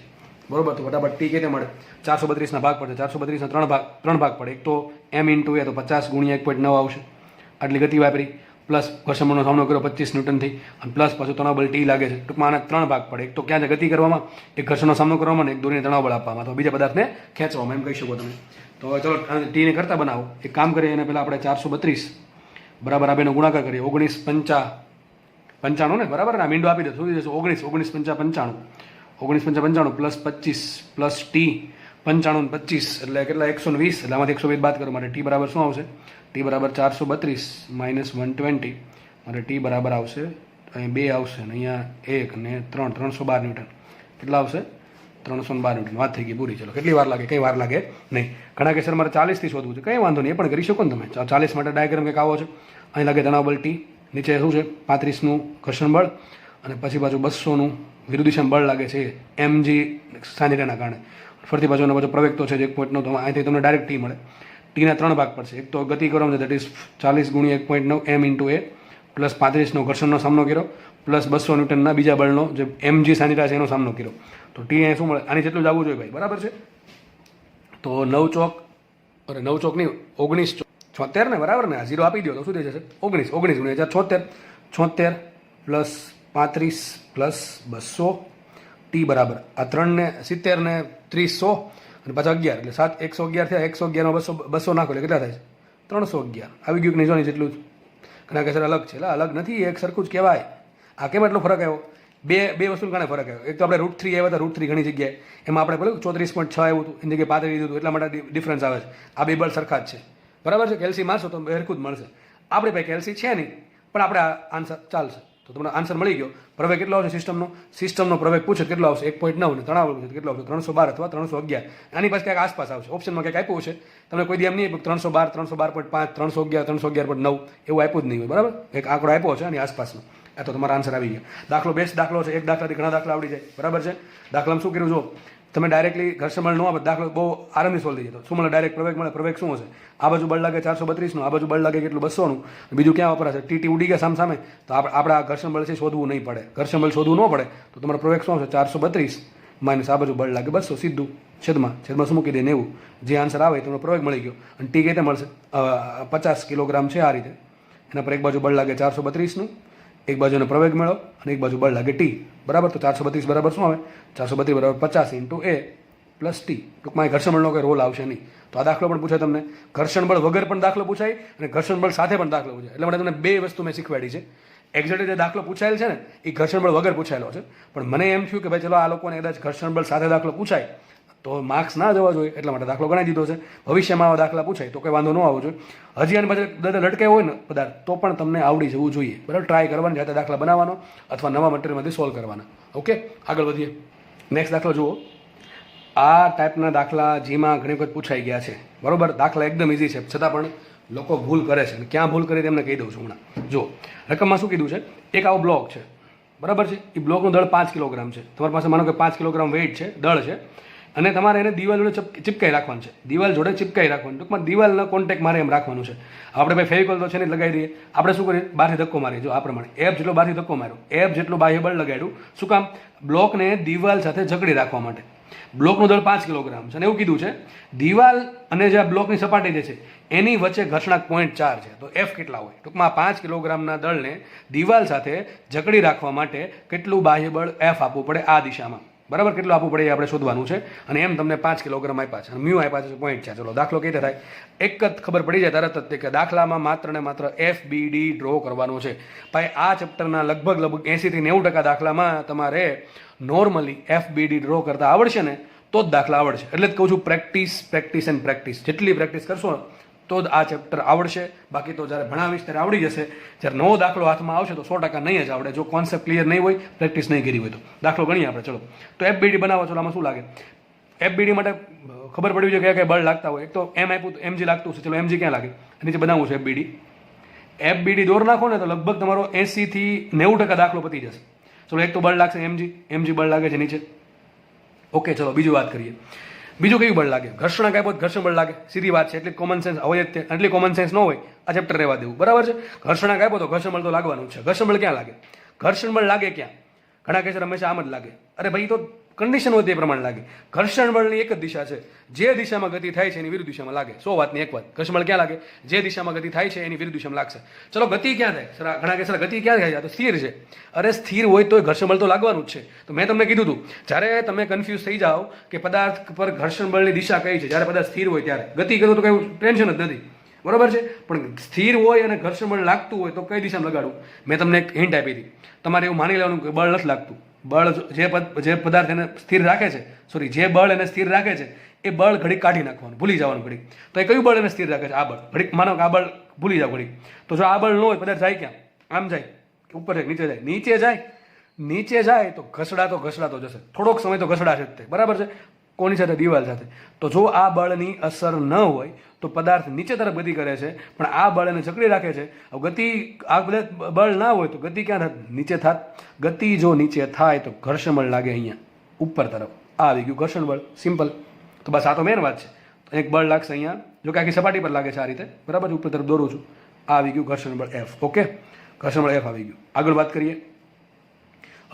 Speaker 2: બરોબર? તો ફટાફટ ટી કેતે મળે? 432 ના ભાગ પડે. 432 ના ત્રણ ભાગ પડે. એક તો m × a, તો 50 × 1.9 આવશે. આટલી ગતિ વાપરી, પ્લસ ઘર્ષણ બળનો સામનો કર્યો 25 ન્યૂટનથી, અને પ્લસ પાછું તણાવ બળ ટી લાગે છે. ટૂંકમાં આના 3 ભાગ પડે. એક તો ક્યાં છે ગતિ કરવામાં, એક ઘર્ષણનો સામનો કરવામાં, અને એક દોરીને તણાવ બળ આપવામાં, તો બીજા પદાર્થને ખેંચવામાં, એમ કહી શકો તમે. તો ચલો ટીને કરતા બનાવો. એક કામ કરીએ, એને પહેલાં આપણે 432 બરાબર આ બેનો ગુણાકાર કરીએ. 19 55 ને, બરાબર ને? આ મીંડો આપી દે. શું જશે? 19 55 95 પ્લસ 25 પ્લસ ટી 95 25 એટલે કેટલા? 120. એટલે આમાંથી 120 બાદ કરો. મારે ટી બરાબર શું આવશે? ટી બરાબર 432 - 120. મારે ટી બરાબર આવશે, અહીં 2 આવશે, અને અહીંયા 1 ને 3, 312 ન્યૂટન. કેટલા આવશે? 312 ન્યૂટન. વાત થઈ ગઈ પૂરી. ચલો, કેટલી વાર લાગે? કંઈ વાર લાગે નહીં. ઘણા કેસર મારે 40 થી શોધવું છે, કંઈ વાંધો નહીં, એ પણ કરી શકો ને તમે. 40 માટે ડાયાગ્રામ કંઈક આવો છે. અહીં લાગે તણાવ બળ ટી, નીચે શું છે? 35નું ઘર્ષણ બળ, અને પછી પાછું 200નું વિરુદ્ધ દિશામાં બળ લાગે છે mg સાનિટાના કારણે. ફરતી બાજુનો પાછો પ્રવેગ તો છે 1.9, તો અહીંથી તમને ડાયરેક્ટ ટી મળે. ટીના 3 ભાગ પડશે. એક તો ગતિ કરવાનું છે, દેટ ઇઝ 40 ગુણ્યા 1.9 m ઇન્ટુ a, પ્લસ 35નો ઘર્ષણનો સામનો કર્યો, પ્લસ 200 ન્યૂટનના બીજા બળનો જે mg સાનિટા છે એનો સામનો કર્યો. તો ટી અહીંયા શું મળે? આની જેટલું જ આવવું જોઈએ ભાઈ, બરાબર છે. તો 9 ચોક નહીં 19 76 ને, બરાબર ને? આ 0 આપી દો તો શું થઈ જશે? 19 ગુણ્યા 76 પ્લસ 35 પ્લસ 200 ટી બરાબર આ 3 ને 70 ને 30 100 અને પાછા 11 એટલે 111 થયા. 111 માં 200 નાખો એટલે કેટલા થાય છે? 311 આવી ગયું કે નહીં? જો નહીં જેટલું જ. ઘણા કહેશે અલગ છે, અલગ નથી, એક સરખું જ કહેવાય. આ કેમ એટલો ફરક આવ્યો? બે વસ્તુ કારણે ફરક આવ્યો. એક તો આપણે √3 આવ્યા હતા, √3 ઘણી જગ્યાએ એમાં આપણે પેલું 34.6 આવ્યું હતું, એની જગ્યાએ 35 લીધું હતું, એટલા માટે ડિફરન્સ આવે છે. આ બે બળ સરખા જ છે, બરાબર છે. કેલ્સી મારશો તો સરખું જ મળશે. આપણી પાસે કેલ્સી છે નહીં, પણ આપણે આ આન્સર ચાલશે. તો તમને આન્સર મળી ગયો. પ્રવેગ કેટલો આવશે સિસ્ટમનો પ્રવેગ પૂછે કેટલો આવશે? 1.9 ને તણાવ પૂછે કેટલો આવશે? 312 અથવા 311. આની પાસે ક્યાંક આસપાસ આવશે. ઓપ્શનમાં ક્યાંક આપ્યું છે તમને, કોઈ દી એમ નહીં 312, 312.5, 311, 311.9 એવું આપ્યું જ નહીં હોય, બરાબર? એક આંકડો આપ્યો છે આની આસપાસનો. આ તો તમારા આન્સર આવી ગયા. દાખલો બેસ્ટ દાખલો છે. એક દાખલાથી ઘણા દાખલા આવડી જાય, બરાબર છે. દાખલામાં શું કર્યું? જો તમે ડાયરેક્ટલી ઘર્ષણ બળ ન આવે, દાખલો બહુ આરામથી સોલ્વ થઈ જતો. શું મળે? ડાયરેક્ટ પ્રવેગ મળે. પ્રવેગ શું હશે? આ બાજુ બળ લાગે 432નું, આ બાજુ બળ લાગે કેટલું? 200નું. બીજું ક્યાં વપરાશે? ટીટી ઉડી ગયા સામે, તો આપણે આ ઘર્ષણ બળ છે શોધવું નહીં પડે. ઘર્ષણ બળ શોધવું ન પડે તો તમારો પ્રવેગ શું હશે? 432 માઇનસ આ બાજુ બળ લાગે 200, સીધું છેદમાં શું મૂકી દે? 90. જે આન્સર આવે તમને પ્રવેગ મળી ગયો. અને ટી કઈ રીતે મળશે? 50 કિલોગ્રામ છે આ રીતે. એના પર એક બાજુ બળ લાગે 432નું, એક બાજુનો પ્રવેગ મેળવો અને એક બાજુ બળ લાગે ટી, બરાબર? તો 432 બરાબર શું આવે? 432 બરાબર 50 ઇન્ટુ a પ્લસ ટી. ટૂંકમાં ઘર્ષણ બળનો કોઈ રોલ આવશે નહીં. તો આ દાખલો પણ પૂછાય તમને. ઘર્ષણ બળ વગર પણ દાખલો પૂછાય અને ઘર્ષણ બળ સાથે પણ દાખલો પૂછાય. એટલે માટે તમને બે વસ્તુ મેં શીખવાડી છે. એક્ઝેક્ટલી જે દાખલો પૂછાયેલ છે ને એ ઘર્ષણ બળ વગર પૂછાયેલો છે, પણ મને એમ થયું કે ભાઈ ચલો આ લોકોને કદાચ ઘર્ષણ બળ સાથે દાખલો પૂછાય તો માર્ક્સ ના જવા જોઈએ, એટલા માટે દાખલો ગણાવી દીધો છે. ભવિષ્યમાં આવા દાખલા પૂછાય તો કોઈ વાંધો ન આવવો જોઈએ. હજી આની પાછળ દાદા લટકાય હોય ને પદાર્થ તો પણ તમને આવડી જવું જોઈએ, બરાબર? ટ્રાય કરવાની, જાતે દાખલા બનાવવાનો અથવા નવા મટીરિયલમાંથી સોલ્વ કરવાના. ઓકે, આગળ વધીએ. નેક્સ્ટ દાખલો જુઓ. આ ટાઈપના દાખલા જેમાં ઘણી વખત પૂછાઈ ગયા છે, બરોબર? દાખલા એકદમ ઇઝી છે, છતાં પણ લોકો ભૂલ કરે છે. અને ક્યાં ભૂલ કરી તેમને કહી દઉં છું હમણાં. જો રકમમાં શું કીધું છે? એક આવો બ્લોક છે, બરાબર છે. એ બ્લોકનું દળ 5 કિલોગ્રામ છે. તમારી પાસે માનો કે 5 કિલોગ્રામ વેઇટ છે, દળ છે, અને તમારે એને દિવાલ જોડે ચિપકાઈ રાખવાનું છે. દિવાલ જોડે ચિપકાઈ રાખવાનું, ટૂંકમાં દિવાલનો કોન્ટેક્ટ મારે એમ રાખવાનું છે. આપણે ભાઈ ફેવિકોલ તો છે ને લગાવી દઈએ. આપણે શું કરીએ? બહારથી ધક્કો મારીએ. જો આ પ્રમાણે એફ જેટલો બહારથી ધક્કો માર્યો, એફ જેટલું બાહ્ય બળ લગાડ્યું. શું કામ? બ્લોકને દિવાલ સાથે જકડી રાખવા માટે. બ્લોકનું દળ 5 કિલોગ્રામ છે અને એવું કીધું છે દિવાલ અને જે બ્લોકની સપાટી જે છે એની વચ્ચે ઘર્ષણાંક 0.4 છે. તો એફ કેટલા હોય? ટૂંકમાં 5 કિલોગ્રામના દળને દિવાલ સાથે જકડી રાખવા માટે કેટલું બાહ્ય બળ એફ આપવું પડે આ દિશામાં, બરાબર? કેટલું આપવું પડે એ આપણે શોધવાનું છે. અને એમ તમને 5 કિલોગ્રામ આપ્યા છે અને મ્યુ આપ્યા છે 0.4. ચલો દાખલો કઈ રીતે થાય? એક જ ખબર પડી જાય તરત જ કે દાખલામાં માત્ર ને માત્ર FBD ડ્રો કરવાનો છે. ભાઈ આ ચેપ્ટરના લગભગ 80 થી 90% દાખલામાં તમારે નોર્મલી FBD ડ્રો કરતા આવડશે ને તો જ દાખલા આવડશે. એટલે જ કહું છું પ્રેક્ટિસ એન્ડ પ્રેક્ટિસ. જેટલી પ્રેક્ટિસ કરશો તો જ આ ચેપ્ટર આવડશે. બાકી તો જ્યારે ભણાવીશ ત્યારે આવડી જશે. જ્યારે નવો દાખલો હાથમાં આવશે તો 100% નહીં જ આવડે, જો કોન્સેપ્ટ ક્લિયર નહીં હોય, પ્રેક્ટિસ નહીં કરી હોય તો. દાખલો ગણીએ આપણે. ચલો તો FBD બનાવો. ચલો આમાં શું લાગે? FBD માટે ખબર પડવી જોઈએ કયા કયા બળ લાગતા હોય. એક તો M આપ્યું તો mg લાગતું છે. ચલો mg ક્યાં લાગે? નીચે બનાવવું છે FBD દોર નાખો ને તો લગભગ તમારો 80 થી 90% દાખલો પતી જશે. ચલો એક તો બળ લાગશે mg બળ લાગે છે નીચે. ઓકે, ચલો બીજી વાત કરીએ. બીજું કયું બળ લાગે? ઘર્ષણ આપ્યો તો ઘર્ષણ બળ લાગે, સીધી વાત છે. એટલી કોમન સેન્સ હોય જ. એટલી કોમન સેન્સ ન હોય આ ચેપ્ટર રહેવા દેવું, બરાબર છે? ઘર્ષણ આપ્યો તો ઘર્ષણ બળ તો લાગવાનું છે. ઘર્ષણ બળ ક્યાં લાગે? ઘર્ષણ બળ લાગે ક્યાં? ઘણા કહેશે હંમેશા આમ જ લાગે. અરે ભાઈ તો કન્ડિશન હોય તે પ્રમાણે લાગે. ઘર્ષણ બળની એક જ દિશા છે, જે દિશામાં ગતિ થાય છે એની વિરુદ્ધ દિશામાં લાગે. 100 વાતની એક વાત. ઘર્ષણ બળ ક્યાં લાગે? જે દિશામાં ગતિ થાય છે એની વિરુદ્ધ દિશામાં લાગશે. ચલો ગતિ ક્યાં થાય? સર ઘણા કહેશે ગતિ ક્યાં થાય? તો સ્થિર છે. અરે સ્થિર હોય તો ઘર્ષણ બળ તો લાગવાનું જ છે. તો મેં તમને કીધું હતું જ્યારે તમે કન્ફ્યુઝ થઈ જાઓ કે પદાર્થ પર ઘર્ષણ બળની દિશા કઈ છે, જ્યારે પદાર્થ સ્થિર હોય ત્યારે ગતિ કરો તો કઈ ટેન્શન જ નથી, બરોબર છે? પણ સ્થિર હોય અને ઘર્ષણ બળ લાગતું હોય તો કઈ દિશામાં લગાડવું? મેં તમને એક હિન્ટ આપી હતી. તમારે એવું માની લેવાનું કે બળ નથી લાગતું. બળ જે પદાર્થ એને સ્થિર રાખે છે, જે બળ એને સ્થિર રાખે છે એ બળ ઘડીક કાઢી નાખવાનું, ભૂલી જવાનું ઘડીક. તો એ કયું બળ એને સ્થિર રાખે છે? આ બળ. ઘડીક માનો કે આ બળ ભૂલી જાવ ઘડીક. તો જો આ બળ ન હોય, પદાર્થ જાય ક્યાં? આમ જાય કે ઉપર જાય? નીચે જાય. નીચે જાય તો ઘસડાતો જશે. થોડોક સમય તો ઘસડાશે જ તે, બરાબર છે? કોની સાથે? દિવાલ સાથે. તો જો આ બળની અસર ન હોય તો તો પદાર્થ નીચે તરફ ગતિ કરે છે, પણ આ બળ એને જકડી રાખે છે. હવે ગતિ આ બધા બળ ના હોય તો ગતિ ક્યાં થાત? નીચે થાત. ગતિ જો નીચે થાય તો ઘર્ષણ બળ લાગે અહીંયા ઉપર તરફ. આ આવી ગયું ઘર્ષણ બળ, સિમ્પલ. તો બસ આ તો મેન વાત છે. એક બળ લાગશે અહીંયા, જો કે આખી સપાટી પર લાગે છે આ રીતે, બરાબર, ઉપર તરફ દોરું છું. આ આવી ગયું ઘર્ષણ બળ F. ઓકે, ઘર્ષણ બળ F આવી ગયું. આગળ વાત કરીએ.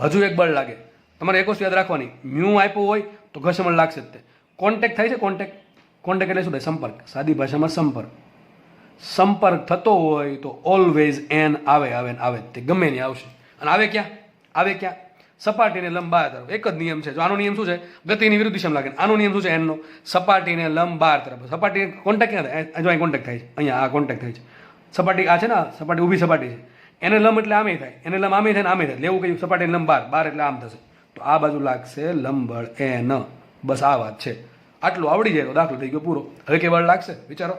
Speaker 2: હજુ એક બળ લાગે. તમારે એક વસ્તુ યાદ રાખવાની, મ્યુ આપ્યું હોય તો ઘર્ષણ બળ લાગશે જ તે. કોન્ટેક્ટ થાય છે, કોન્ટેક્ટ. કોન્ટેક્ટ એટલે શું થાય? સંપર્ક. સાદી ભાષામાં સંપર્ક. સંપર્ક થતો હોય તો ઓલવેઝ એન આવે આવે આવે તે ગમે નહીં આવશે. અને આવે ક્યાં? આવે ક્યાં? સપાટીને લંબ બહાર તરફ. એક જ નિયમ છે. જો આનો નિયમ શું છે? ગતિની વિરુદ્ધ દિશામાં લાગે. આનો નિયમ શું છે? એનનો. સપાટીને લંબ બહાર તરફ. સપાટી કોન્ટેક્ટ ક્યાં થાય? જો અહીં કોન્ટેક્ટ થાય છે, અહીંયા આ કોન્ટેક્ટ થાય છે. સપાટી આ છે ને, સપાટી ઊભી સપાટી છે, એને લંબ એટલે આમે થાય, એને લંબ આમે થાય ને આમે થાય. લેવું કયું? સપાટીને લંબ બહાર, બહાર એટલે આમ થશે. તો આ બાજુ લાગશે લંબ બળ એન. બસ આ વાત છે. આટલું આવડી જાય તો દાખલો થઈ ગયો પૂરો. હવે કે બળ લાગશે? વિચારો.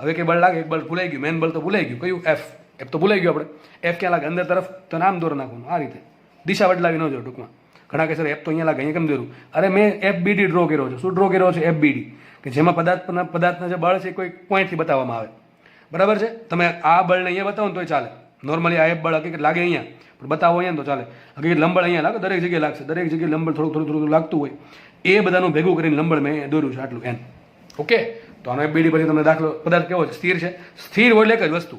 Speaker 2: હવે કે બળ લાગે? એક બળ ભૂલાઈ ગયું, મેન બળ તો ભૂલાઈ ગયું. કયું? એફ. એફ તો ભૂલાઈ ગયું આપણે. એફ ક્યાં લાગે? અંદર તરફ. તો નામ દોર નાખવાનું આ રીતે, દિશા બદલાવી ન જોઈએ ટૂંકમાં. ઘણા કે સર એફ તો અહીંયા લાગે, અહીંયા કેમ દોરું? અરે મેં FBD ડ્રો કર્યો છે. શું ડ્રો કર્યો છે? FBD, કે જેમાં પદાર્થના જે બળ છે કોઈ પોઈન્ટથી બતાવવામાં આવે. બરાબર છે? તમે આ બળને અહીંયા બતાવો ને તોય ચાલે. નોર્મલી આ F બળ હકીકત લાગે અહીંયા, પણ બતાવો અહીંયા તો ચાલે. હકીકત લંબળ અહીંયા લાગે, દરેક જગ્યાએ લાગશે. દરેક જગ્યાએ લંબળ થોડું થોડું લાગતું હોય. એ બધાનું ભેગું કરીને લંબળ મેં દોર્યું છે આટલું એન. ઓકે, તો આનો FBD પછી તમને દાખલો, પદાર્થ કેવો છે? સ્થિર છે. સ્થિર હોય એટલે એક જ વસ્તુ,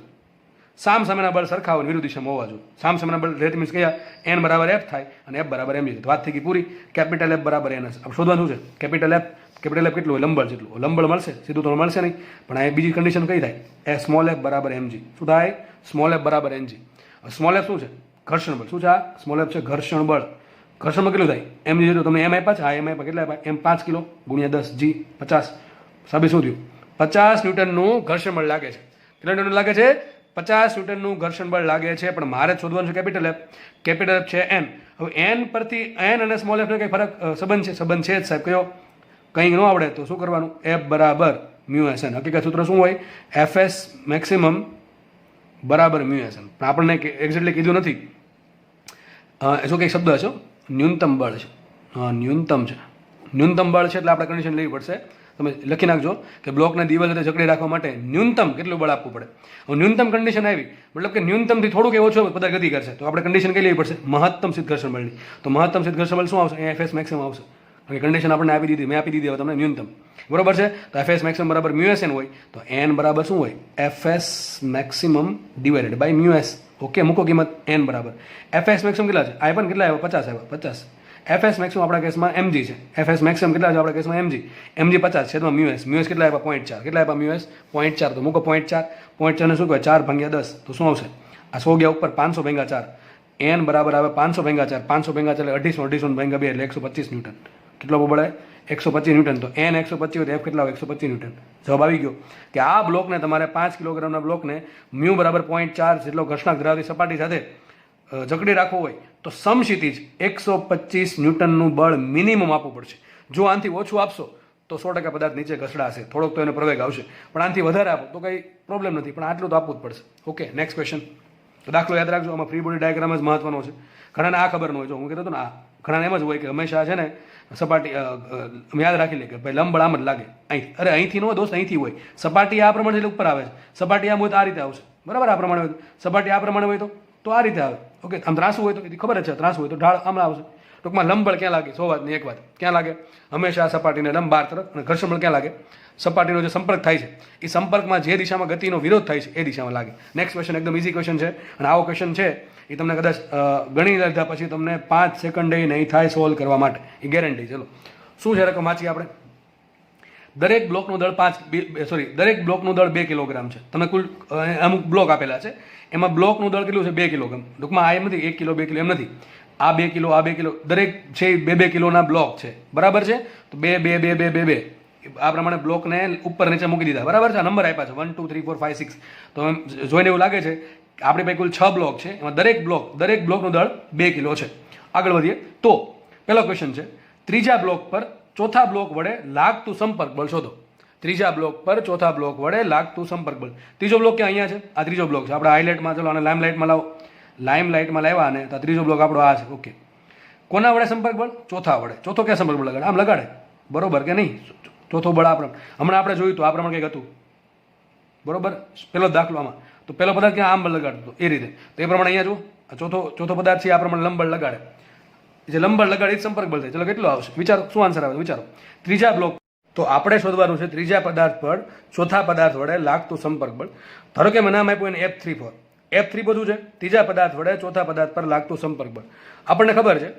Speaker 2: સામ સામેના બળ સરખા હોય, વિરુદ્ધ દિશામાં હોવા જોઈએ. સામ સામેના બળ રેટ મીન્સ કયા? N બરાબર F થાય અને F બરાબર mg. વાત થઈ ગઈ પૂરી. કેપિટલ F બરાબર N હશે. શોધવાનું શું છે? Capital F. કેપિટલ F કેટલું હોય? લંબળ જેટલું. લંબળ મળશે, સીધું તો મળશે નહીં, પણ આ બીજી કન્ડિશન કઈ થાય? સ્મોલ f બરાબર mg. શું થાય? સ્મોલ f બરાબર mg. સ્મોલ f શું છે? ઘર્ષણ બળ. શું છે આ? સ્મોલ f છે ઘર્ષણ બળ. ઘર્ષણ બળ કેટલું થાય? mg જેટલું. તમને m આપ્યા છે? હા, m આપ્યા. કેટલા આપ્યા? m 5 કિલો ગુણ્યા 10 g 50. સાબિત શું થયું? 50 ન્યૂટનનું ઘર્ષણ બળ લાગે છે. કેટલા ન્યૂટન લાગે છે? 50 ન્યૂટનનું ઘર્ષણ બળ લાગે છે. પણ મારે શોધવાનું છે કેપિટલ F. કેપિટલ F છે n. હવે n પરથી n અને સ્મોલ f ને કઈ ફરક સંબંધ છે? સંબંધ છે જ સાહેબ. કયો? કંઈ ન આવડે તો શું કરવાનું? F બરાબર μSn. હકીકત સૂત્ર શું હોય? Fs મેક્સિમમ બરાબર μSn. પણ આપણને એક્ઝેક્ટલી કીધું નથી. શું કંઈક શબ્દ હશે? ન્યૂનતમ બળ છે. હા, ન્યૂનતમ છે. ન્યૂનતમ બળ છે એટલે આપણે કન્ડિશન લેવી પડશે. તમે લખી નાખજો કે બ્લોકને દિવાલ સાથે જકડી રાખવા માટે ન્યૂનતમ કેટલું બળ આપવું પડે. હવે ન્યૂનતમ કન્ડિશન આવી, મતલબ કે ન્યૂનતમથી થોડુંક એવો ઓછો પદાર્થ ગતિ કરશે, તો આપણે કન્ડિશન કઈ લેવી પડશે? મહત્તમ સિદ્ધ ઘર્ષણ બળની. તો મહત્તમ સિદ્ધ ઘર્ષણ બળ શું આવશે? Fs મેક્સિમમ આવશે. કારણ કે કન્ડિશન આપણે આપી દીધી, મેં આપી દીધી. હવે તમને ન્યૂનતમ બરોબર છે. તો Fs મેક્સિમમ બરાબર μSn હોય, તો n બરાબર શું હોય? Fs maximum divided by μs. Okay, મૂકો કિંમત n બરાબર. Fs મેક્સિમમ કેટલા છે? આ પણ કેટલા આવ્યા? 50 આવ્યા. 50. Fs મેક્સિમમ આપણા કેસમાં mg છે. Fs મેક્સિમમ કેટલા છે આપણા કેસમાં? mg. mg 50 છેદમાં μs. μs કેટલા આવ્યા? 0.4. કેટલા આવ્યા μs? 0.4. તો મૂકો 0.4. 0.4 ને શું કહેવાય? 4 ભાગ્યા 10. તો શું આવશે? આ 100 ગયા ઉપર 500 ભાગ્યા 4. n બરાબર આવે 500 ભાગ્યા 4. 500 ભાગ્યા 4 એટલે 250 ભાગ્યા 2 એટલે 125 ન્યૂટન. કેટલો બળ? 125 ન્યૂટન. તો n 125 હોય તો f કેટલા હોય? 125 ન્યૂટન. જવાબ આવી ગયો કે આ બ્લોકને તમારે 5 કિલોગ્રામના બ્લોકને મ્યુ બરાબર 0.4 જેટલો ઘર્ષણાંક ધરાવતી સપાટી સાથે જકડી રાખવો હોય તો સમક્ષિતિજ 125 ન્યૂટનનું બળ મિનિમમ આપવું પડશે. જો આનાથી ઓછું આપશો તો 100% પદાર્થ નીચે ઘસડાશે, થોડોક તો એનો પ્રવેગ આવશે, પણ આનાથી વધારે આપો તો કંઈ પ્રોબ્લેમ નથી, પણ આટલું તો આપવું જ પડશે. Okay, next question. દાખલો યાદ રાખજો, આમાં ફ્રી બોડી ડાયાગ્રામ જ મહત્વનો છે. ઘણાને આ ખબર ન હોય. જો હું કહેતો હતો ને, આ ઘણાને એમ જ હોય કે હંમેશા છે ને સપાટી યાદ રાખી લે કે ભાઈ લંબળ આમ જ લાગે અહીંથી. અરે અહીંથી ન હોય દોસ્ત, અહીંથી હોય. સપાટી આ પ્રમાણે એટલે ઉપર આવે છે. સપાટી આમ હોય તો આ રીતે આવશે, બરાબર? આ પ્રમાણે હોય સપાટી આ પ્રમાણે હોય તો આ રીતે આવે. ઓકે, આમ ત્રાસું હોય તો ખબર જ છે, ત્રાસું હોય તો ઢાળ આમ આવશે. ટૂંકમાં લંબળ ક્યાં લાગે? 100 વાતની એક વાત ક્યાં લાગે? હંમેશા આ સપાટીને લંબ બહાર તરફ. અને ઘર્ષણ બળ ક્યાં લાગે? સપાટીનો જે સંપર્ક થાય છે એ સંપર્કમાં જે દિશામાં ગતિનો વિરોધ થાય છે એ દિશામાં લાગે. નેક્સ્ટ ક્વેશ્ચન એકદમ ઇઝી ક્વેશ્ચન છે, અને આવો ક્વેશ્ચન છે એ તમને કદાચ ગણી લીધા પછી તમને 5 સેકન્ડ નહીં થાય સોલ્વ કરવા માટે, એ ગેરંટી. ચલો, શું છે રકમ વાંચીએ આપણે. દરેક બ્લોકનું દળ દરેક બ્લોકનું દળ 2 કિલોગ્રામ છે. તમે કુલ અમુક બ્લોક આપેલા છે, એમાં બ્લોકનું દળ કેટલું છે? 2 કિલોગ્રામ. ટૂંકમાં આ એમ નથી 1 કિલો 2 કિલો એમ નથી. આ 2 કિલો, આ 2 કિલો, દરેક છે 2-2 કિલોના બ્લોક છે, બરાબર છે? તો 2 આ પ્રમાણે બ્લોકને ઉપર નીચે મૂકી દીધા, બરાબર છે? નંબર આપ્યા છે 1 2 3 4 5 6. તો એમ જોઈને એવું લાગે છે કે આપણી પાસે કુલ 6 બ્લોક છે, એમાં દરેક બ્લોકનું દળ 2 કિલો છે. આગળ વધીએ તો પહેલો ક્વેશ્ચન છે, ત્રીજા બ્લોક પર ચોથા બ્લોક વડે લાગતું સંપર્ક બળ શોધો. ત્રીજા બ્લોક પર ચોથા બ્લોક વડે લાગતું સંપર્ક બળ. ત્રીજો બ્લોક ક્યાં? અહીંયા છે. આ ત્રીજો બ્લોક છે. આપણે હાઇલાઇટમાં, ચલો આને લાઇમલાઇટમાં લાવો. લાઇમલાઇટમાં લાવ્યા અને તો ત્રીજો બ્લોક આપણો આ છે. ઓકે, કોના વડે સંપર્ક બળ? ચોથા વડે. ચોથો ક્યાં સંપર્ક બળ લગાડે? આમ લગાડે, બરોબર કે નહીં? ચોથો બળ હમણાં આપણે જોયું તો આ પ્રમાણે કંઈક હતું. બરોબર, પેલો જ દાખલો આમાં. તો પેલો પદાર્થ ક્યાં આમ બળ લગાડતો એ રીતે. તો એ પ્રમાણે અહીંયા જુઓ, ચોથો પદાર્થ છે આ પ્રમાણે લંબ બળ લગાડે. જે લંબ બળ લગાડે એ સંપર્ક બળ થાય. ચલો કેટલો આવશે વિચારો, શું આન્સર આવે વિચારો. ત્રીજા બ્લોક તો આપણે શોધવાનું છે ત્રીજા પદાર્થ પર ચોથા પદાર્થ વડે લાગતું સંપર્ક બળ. ધારો કે મને નામ આપ્યું એને F34. F3 બધું છે ત્રીજા પદાર્થ વડે ચોથા પદાર્થ પર લાગતું સંપર્ક બળ. આપણને ખબર છે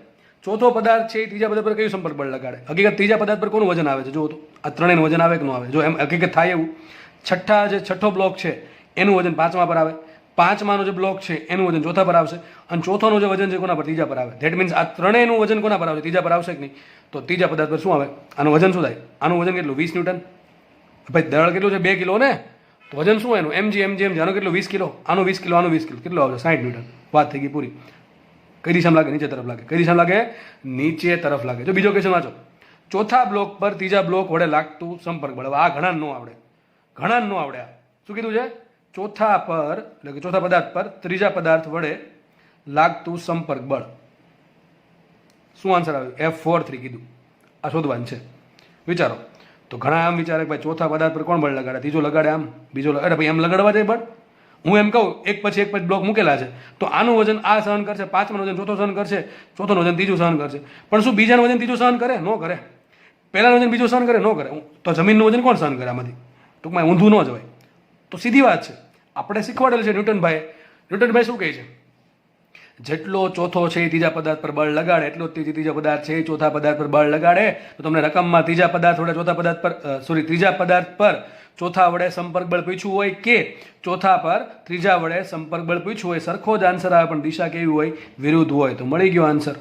Speaker 2: ચોથો પદાર્થ છે એ ત્રીજા પદાર્થ પર કયું સંપર્ક બળ લગાડે. હકીકત ત્રીજા પદાર્થ પર કોનું વજન આવે છે જુઓ તો, આ ત્રણેયનું વજન આવે કે ન આવે. જો એમ હકીકત થાય એવું, છઠ્ઠો બ્લોક છે એનું વજન પાંચમા પર આવે, પાંચમાનો જે બ્લોક છે એનું વજન ચોથા પર આવશે, અને ચોથાનું જે વજન છે કોના પર ત્રીજા પર આવે. ધેટ મીન્સ આ ત્રણેયનું વજન કોના પર આવશે ત્રીજા પર આવશે કે નહીં. તો ત્રીજા પદાર્થ પર શું આવે, આનું વજન શું થાય, આનું વજન કેટલું 20 ન્યૂટન. ભાઈ દળ કેટલું છે 2 કિલો ને, તો વજન શું એનું mg આનું કેટલું 20 કિલો, આનું 20 કિલો, આનું 20 કિલો, કેટલું આવશે 60 ન્યૂટન. વાત થઈ ગઈ પૂરી. કઈ દિશામાં લાગે, નીચે તરફ લાગે. કઈ દિશામાં લાગે, નીચે તરફ લાગે. જો બીજો ક્વેશ્ચન વાંચો, ચોથા બ્લોક પર ત્રીજા બ્લોક વડે લાગતું સંપર્ક બળ. હવે આ ઘણા ન આવડે, ઘણા ન આવડે. આ શું કીધું છે, ચોથા પર એટલે કે ચોથા પદાર્થ પર ત્રીજા પદાર્થ વડે લાગતું સંપર્ક બળ. શું આન્સર આવ્યું, F43 કીધું. આ શોધવાનું છે, વિચારો. તો ઘણા આમ વિચારે ભાઈ ચોથા પદાર્થ પર કોણ બળ લગાડે, ત્રીજો લગાડે આમ, બીજો લગાડે. ભાઈ એમ લગાડવા જાય બળ. હું એમ કહું એક પછી બ્લોક મૂકેલા છે, તો આનું વજન આ સહન કરશે, પાંચમાનું વજન ચોથો સહન કરશે, ચોથોનું વજન ત્રીજું સહન કરશે. પણ શું બીજાનું વજન ત્રીજું સહન કરે, ન કરે. પહેલાનું વજન બીજું સહન કરે, ન કરે. તો જમીનનું વજન કોણ સહન કરે આમાંથી, ટૂંકમાં ઊંધું ન જવાય. તો સીધી વાત છે, આપણે શીખવાડેલું છે ન્યૂટનભાઈ શું કહે છે, જેટલો ચોથો છે એ ત્રીજા પદાર્થ પર બળ લગાડે એટલો જ ત્રીજા પદાર્થ છે એ ચોથા પદાર્થ પર બળ લગાડે. તો તમને રકમમાં ત્રીજા પદાર્થ વડે ચોથા પદાર્થ પર ત્રીજા પદાર્થ પર ચોથા વડે સંપર્ક બળ પૂછ્યું હોય કે ચોથા પર ત્રીજા વડે સંપર્ક બળ પૂછ્યું હોય, સરખો જ આન્સર આવે પણ દિશા કેવી હોય, વિરુદ્ધ હોય. તો મળી ગયો આન્સર.